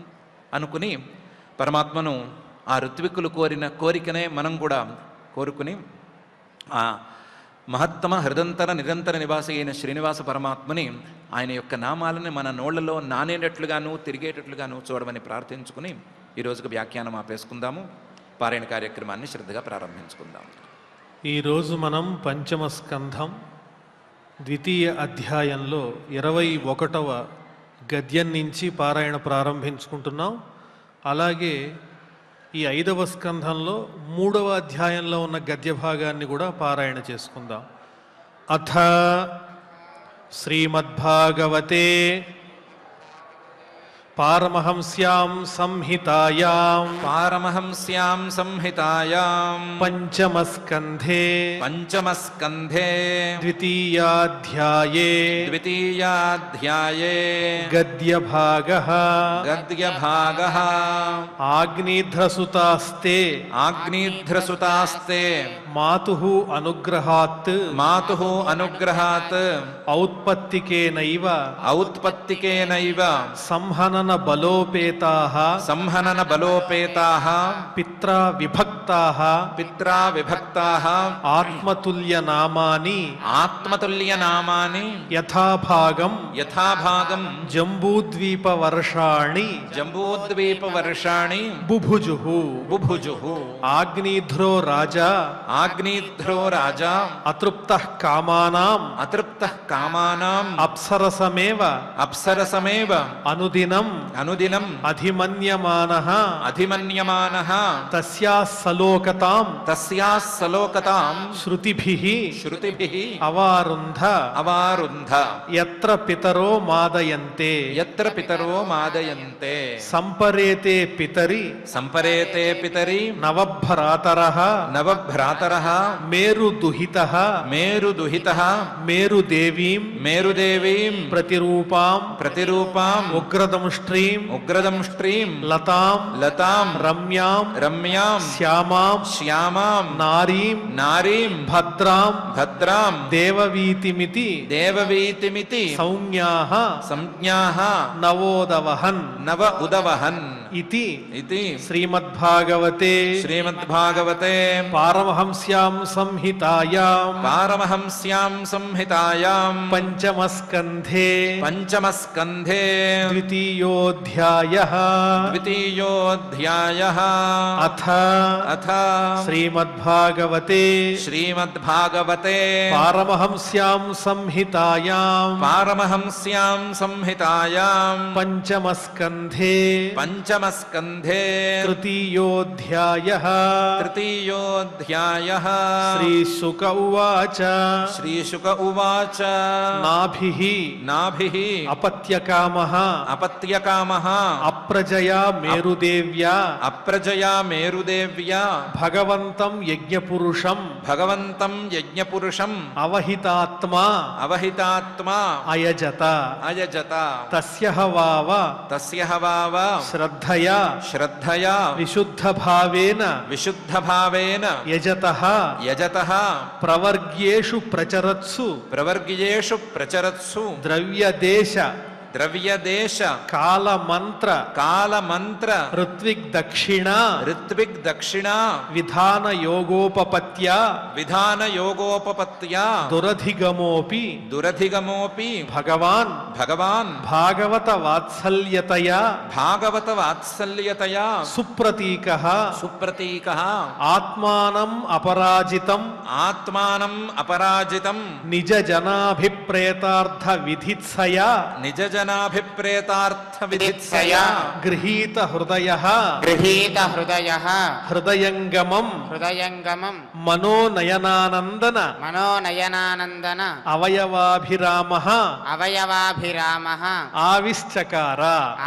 అనుకుని పరమాత్మను, ఆ ఋత్విక్కులు కోరిన కోరికనే మనం కూడా కోరుకుని ఆ మహత్తమ హృదంతర నిరంతర నివాసి అయిన శ్రీనివాస పరమాత్మని, ఆయన యొక్క నామాలని మన నోళ్లలో నానేటట్లుగాను తిరిగేటట్లుగాను చూడమని ప్రార్థించుకుని ఈరోజుకు వ్యాఖ్యానం ఆపేసుకుందాము. పారాయణ కార్యక్రమాన్ని శ్రద్ధగా ప్రారంభించుకుందాం. ఈరోజు మనం పంచమ స్కంధం ద్వితీయ అధ్యాయంలో 21వ గద్యం నుంచి పారాయణ ప్రారంభించుకుంటున్నాం. అలాగే ఈ 5వ స్కంధంలో 3వ అధ్యాయంలో ఉన్న గద్య భాగాన్ని కూడా పారాయణ చేసుకుందాం. అథ శ్రీమద్భాగవతే పారమహంస్యాం సంహితాయాం పంచమస్కంధే ద్వితీయాధ్యాయే గద్యభాగః ఆగ్నేధ్రసుతాస్తే మాతుః అనుగ్రహాత్ ఔత్పత్తికేనైవ సంహనన బలోపేతాః పిత్రా విభక్తాః ఆత్మతుల్యనామాని యథాభాగం జంబూద్వీపవర్షాణి బుభుజుః ఆగ్నేధ్రో రాజా అతృప్తః కామానాం అప్సరసమేవ అనుదినం అనుదినం అధిమన్యమానః అధిమన్యమానః తస్యాః సలోకతాం తస్యాః సలోకతాం శృతిభిః శృతిభిః అవారుంధ అవారుంధ యత్ర పితరో మాదయంతే యత్ర పితరో మాదయంతే సంపరేతే పితరి సంపరేతే పితరి నవభ్రాతరః నవభ్రాతరః మేరుదుహితః మేరుదుహితః మేరుదేవీం మేరుదేవీం ప్రతిరూపాం ప్రతిరూపాం ఉగ్రదంష్ట్రీం ఉగ్రదంష్ట్రీం లతాం లతాం రమ్యాం రమ్యాం శ్యామాం శ్యామాం నారీం నారీం భద్రాం భద్రాం దేవవీతిమితి దేవవీతిమితి సంజ్ఞాః సంజ్ఞాః నవోదవహన్ నవ ఉదవహన్ ఇతి ఇది శ్రీమద్భాగవతే శ్రీమద్భాగవతే పారమహంస్యాం సంహితాయాం పారమహంస్యాం సంహితాయాం పంచమస్కంధే పంచమస్కంధే ద్వితీయోऽధ్యాయः ద్వితీయోऽధ్యాయः అథ అథ శ్రీమద్భాగవతే శ్రీమద్భాగవతే పారమహంస్యాం సంహితాయాం పారమహంస్యాం సంహితాయాం పంచమస్కంధే పంచమస్కంధే తృతీయోऽధ్యాయः తృతీయోऽధ్యాయः శ్రీశుక ఉవాచ శ్రీశుక ఉవాచ నాభిః నాభిః అపత్యకామః అపత్యకామః అప్రజయా మేరుదేవ్యా అప్రజయా మేరుదేవ్యా భగవంతం యజ్ఞపురుషం భగవంతం యజ్ఞపురుషం అవహితాత్మా అవహితాత్మా అయజత అయజత తస్య వావ తస్య వావ శ్రద్ధయా శ్రద్ధయా విశుద్ధభావేన విశుద్ధభావేన యజతః యజతః ప్రవర్గ్యేషు ప్రచరత్సు ప్రవర్గ్యేషు ప్రచరత్సు ద్రవ్యదేశ ద్రవ్యదేశ కాలమంత్ర కాలమంత్ర ఋత్విగ్దక్షిణ ఋత్విగ్దక్షిణ విధాన యోగోపపత్యా విధాన యోగోపపత్యా దురధిగమోపి దురధిగమోపి భగవాన్ భగవాన్ భాగవత వాత్సల్యతయా భాగవత వాత్సల్యతయా సుప్రతీకః సుప్రతీకః ఆత్మానం అపరాజితం ఆత్మానం అపరాజితం నిజ జనాభిప్రేతార్థ విధిత్సయా నిజజనాభిప్రేతార్థ విధిత్సయా గృహీత హృదయః గృహీత హృదయః హృదయంగమం హృదయంగమం మనోనయనానందన మనోనయనానందన అవయవాభిరామః అవయవాభిరామః ఆవిశ్చకార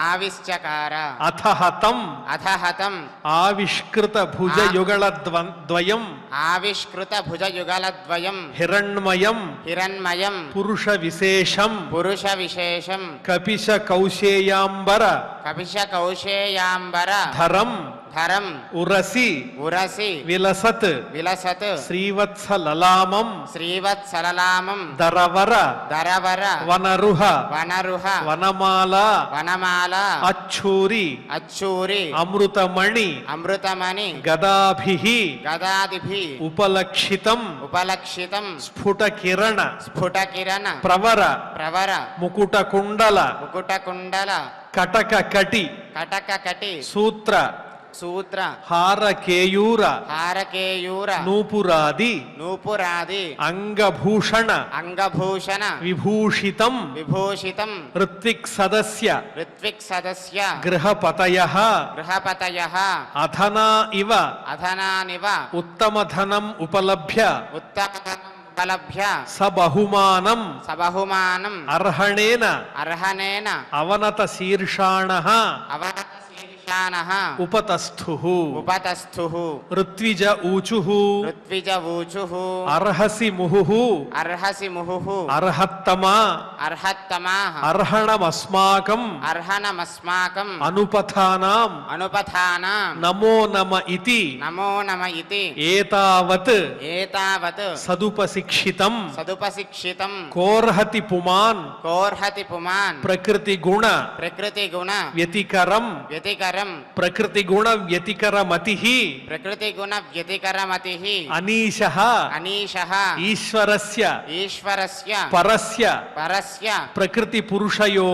ఆవిశ్చకార అథ హతం అథ హతం ఆవిష్కృత భుజయుగళద్వయం ఆవిష్కృత భుజయుగలద్వయం హిరణ్మయం హిరణ్మయం పురుష విశేషం పురుష విశేషం కపిశ కౌశేయాంబర కపిశ కౌశేయాంబర ధరం ధరం ఉరసి ఉరసి విలసత్ విలసత్ శ్రీవత్సలలామం శ్రీవత్సలలామం దరవర దరవర వనరుహ వనరుహ వనమాల వనమాల అచ్చూరి అచ్చూరి అమృతమణి అమృతమణి గదాభిః గదాదిభి ఉపలక్షితం ఉపలక్షితం స్ఫుటకిరణ స్ఫుటకిరణ ప్రవర ప్రవర ముకుటకుండల ముకుటకుండల కటక కటి కటకకటి సూత్ర సూత్ర హారకేయూర హారకేయూర నూపురాది నూపురాది అంగభూషణ అంగభూషణ విభూషితం విభూషితం ఋత్విక్ సదస్య ఋత్విక్ సదస్య గృహపతయః గృహపతయః అధనా ఇవ అధనానివ ఉత్తమధనం ఉపలభ్య ఉత్తమోపలభ్య సబహుమానం సబహుమానం అర్హణేన అర్హనేన అవనత శీర్షాణః అవశీర్షానః ఉపతస్థుః ఉపతస్థుః ఋత్విజ ఊచుః ఋత్విజ ఊచుః అర్హసి ముహుః అర్హసి ముహుః అర్హత్తమా అర్హత్తమాః అర్హణమస్మాకం అర్హణమస్మాకం అనుపథానాం అనుపథానాం నమో నమ ఇతి నమో నమ ఇతి ఏతావత్ ఏతావత్ సదుపశిక్షితం సదుపశిక్షితం కోర్హతి పుమాన్ కోర్హతి పుమాన్ ప్రకృతి గుణ ప్రకృతి గుణ వ్యతికరం వ్యతికరం ఈశ్వరం ప్రకృతి గుణ వ్యతికర మతి ప్రకృతి గుణ వ్యతికర మతి అనీశ అనీశ ఈశ్వరస్య ఈశ్వరస్య పరస్య పరస్య ప్రకృతి పురుషయో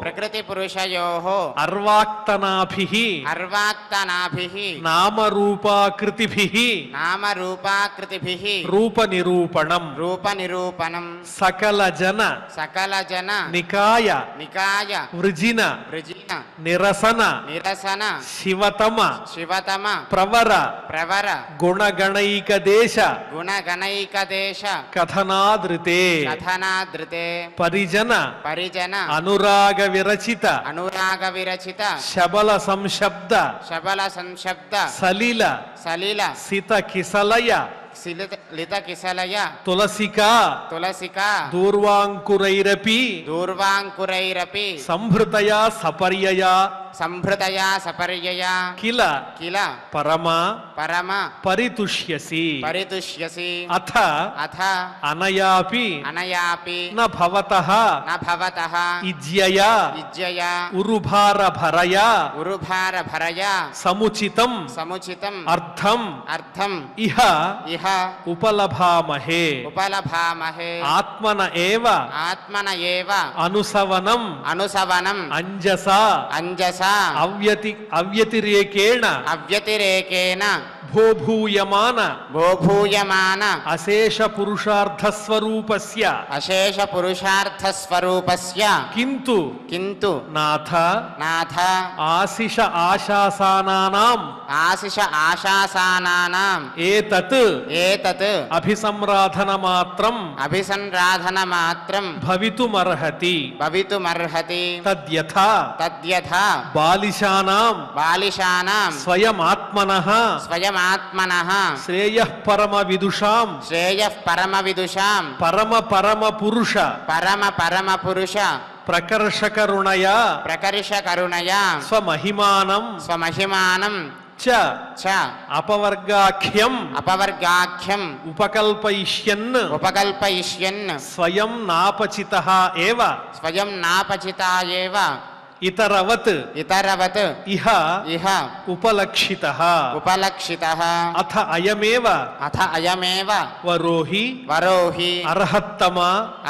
ప్రకృతి పురుషయోః అర్వాక్తనాభిః అర్వాక్తనాభిః నామరూపాకృతిభిః నామరూపాకృతిభిః రూప నిరూపణం రూప నిరూపణం సకల జన సకల జన నికాయ నికాయ వృజిన వృజిన నిరసన నిరసన శివతమ శివతమ ప్రవర ప్రవర గుణగణైక దేశ గుణగణైక దేశ కథనాదృతే కథనాదృతే పరిజన పరిజన అనురాగ విరచిత అనురాగ విరచిత శబల సంశబ్ద శబల సంశబ్ద సలిల సలిల సిత కిసలయ లిత కిసలయ తులసికా తులసికా దూర్వాంకురైరపి దూర్వాంకురైరపి సంభృతయా సపర్యయా సంభృతయా సపర్యయా కిల కిల పరమ పరమ పరితుష్యసి పరితుష్యసి అథ అథ అనయాపి అనయాపి న భవతః న భవతః ఇజ్యయా ఇజ్జయా ఉరుభార భరయా ఉరుభార భరయా సముచితం సముచితం అర్థం అర్థం ఇహ ఇహ ఉపలభామహే ఉపలభామహే ఆత్మన ఏవ ఆత్మన ఏవ అనుసవనం అనుసవనం అంజసా అంజస అవ్యతిరేకేణ అవ్యతిరేకేన భూభూయమాన భూభూయమాన అశేష పురుషార్థ స్వరూపస్య అశేష పురుషార్థ స్వరూపస్య కింతు కింతు నాథ నాథ ఆశిష ఆశాసానానాం ఆశిష ఆశాసానానాం ఏతత్ ఏతత్ అభిసంరాధన మాత్రం అభిసంరాధన మాత్రం భవితుమర్హతి భవితుమర్హతి తద్యథా తద్యథా బాలిశానాం బాలిశానాం స్వయమాత్మనః స్వయమాత్మనః శ్రేయః పరమ విదుషాం శ్రేయః పరమ విదుషాం పరమ పరమ పురుష పరమ పరమ పురుష ప్రకర్షకరుణయా ప్రకర్ష కరుణయా స్వమహిమానం స్వమహిమానం చ చ అపవర్గాఖ్యం అపవర్గాఖ్యం ఉపకల్పయిష్యన్ ఉపకల్పయిష్యన్ స్వయం నాపచితః ఏవ స్వయం నాపచితా ఏవ ఇతరవత్ ఇతరవత్ ఇహ ఇహ ఉపలక్షితః ఉపలక్షితః అథ అయమేవ అథ అయమేవ వరోహి వరోహి అర్హత్తమ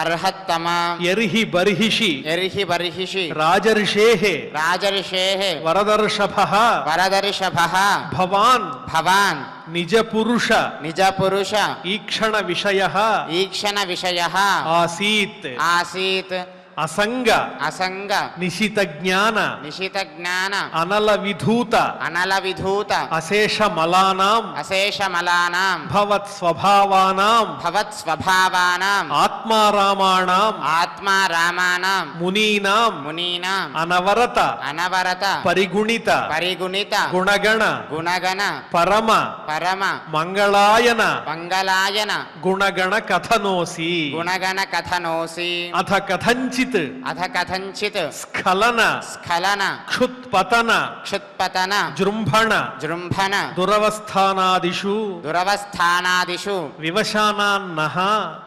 అర్హత్తమ యర్హి బర్హిషి ఎర్హి బర్హిషి రాజర్షేః రాజర్షేః వరదర్షభః వరదర్షభః భవాన్ భవాన్ నిజ పురుష నిజ పురుష ఈక్షణ విషయః ఈక్షణ విషయః ఆసీత్ ఆసీత్ అసంగ అసంగ నిశిత జ్ఞాన నిశిత జ్ఞాన అనల విధూత అనల విధూత అశేష మలానాం అశేష మలానాం భవత్ స్వభావానాం భవత్ స్వభావానాం ఆత్మారామాణాం ఆత్మా రామానాం మునీనాం మునీనాం అనవరత అనవరత పరిగుణిత పరిగుణిత గుణగణ గుణగణ పరమ పరమ మంగళాయన మంగళాయన గుణగణ కథనోసి గుణగణ కథనోసి అథ కథంచిత్ అథ కథంచిత్ స్ఖలన స్ఖలన క్షుత్పతన క్షుత్పతన జృంభణ జృంభణ దురవస్థానాదిషు దురవస్థానాదిషు వివశానాన్నః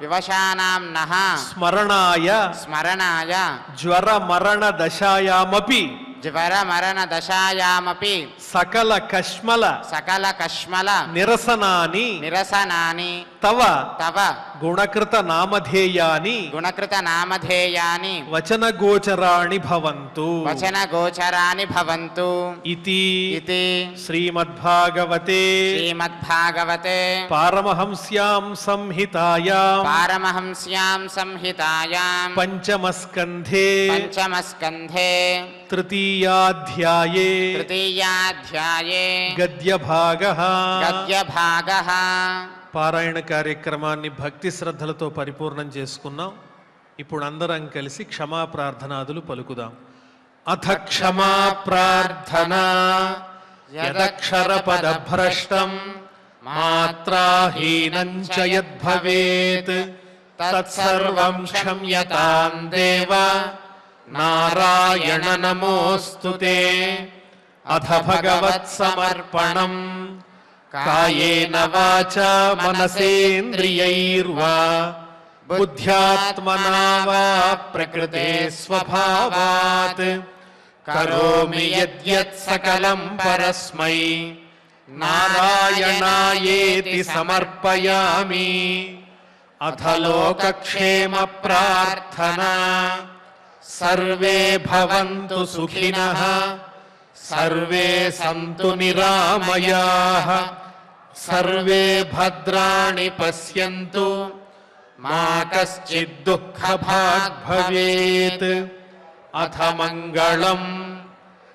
వివశానాం నః స్మరణాయ స్మరణాయ జ్వర మరణ దశాయామపి జ్వర మరణ దశాయామపి సకల కష్మల సకల కష్మల నిరసనాని నిరసనాని తవ తవ గుణకృత నామధేయాని గుణకృత నామధేయాని వచన గోచరాణి భవంతు వచన గోచరాని భవంతు ఇతి ఇతి శ్రీమద్భాగవతే శ్రీమద్భాగవతే పారమహంస్యాం సంహితాయాం పారమహంస్యాం సంహితాయాం పంచమస్కంధే పంచమస్కంధే తృతీయాధ్యాయే తృతీయాధ్యాయే గద్యభాగః గద్యభాగః పారాయణ కార్యక్రమాన్ని భక్తి శ్రద్ధలతో పరిపూర్ణం చేసుకున్నాం. ఇప్పుడు అందరం కలిసి క్షమా ప్రార్థనాదులు పలుకుదాం. అథ క్షమా ప్రార్థన యదక్షర పదభ్రష్టం మాత్రాహీనం చ యద్భవేత్ తత్సర్వం క్షమ్యతాం దేవ నారాయణ నమోస్తుతే. అథ భగవత్ సమర్పణం కాయేన వాచా మనసేంద్రియైర్వా బుద్ధ్యాత్మనా వా ప్రకృతే స్వభావాత్ కరోమి యద్యత్ సకలం పరస్మై నారాయణాయేతి సమర్పయామి. అథ లోకక్షేమ ప్రార్థనా. సర్వే భవంతు సుఖినః, సర్వే సంతు నిరామయాః, సర్వే భద్రాణి పశ్యంతు, మా కశ్చిద్ దుఃఖభాగ్ భవేత్. అథ మంగళం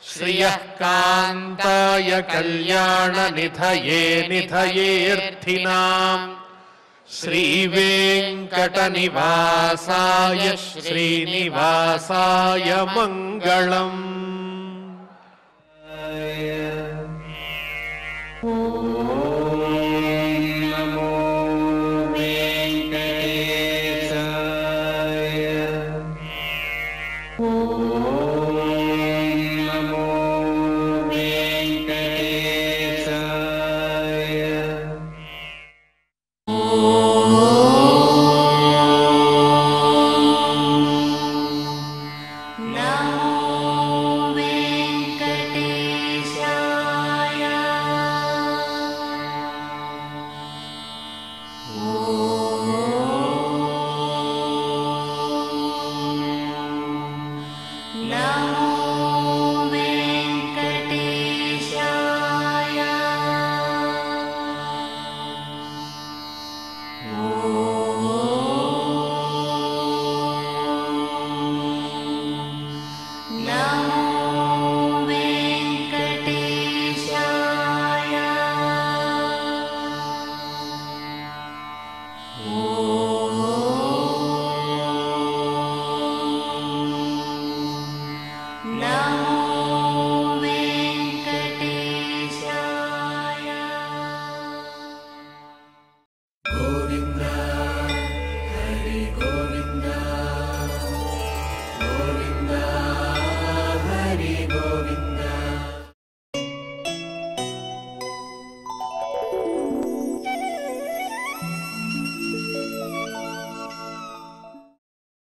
శ్రియః కాంతాయ కళ్యాణ నిధయే నిధయేర్థినాం. శ్రీవేంకటనివాసాయ శ్రీనివాసాయ మంగళం.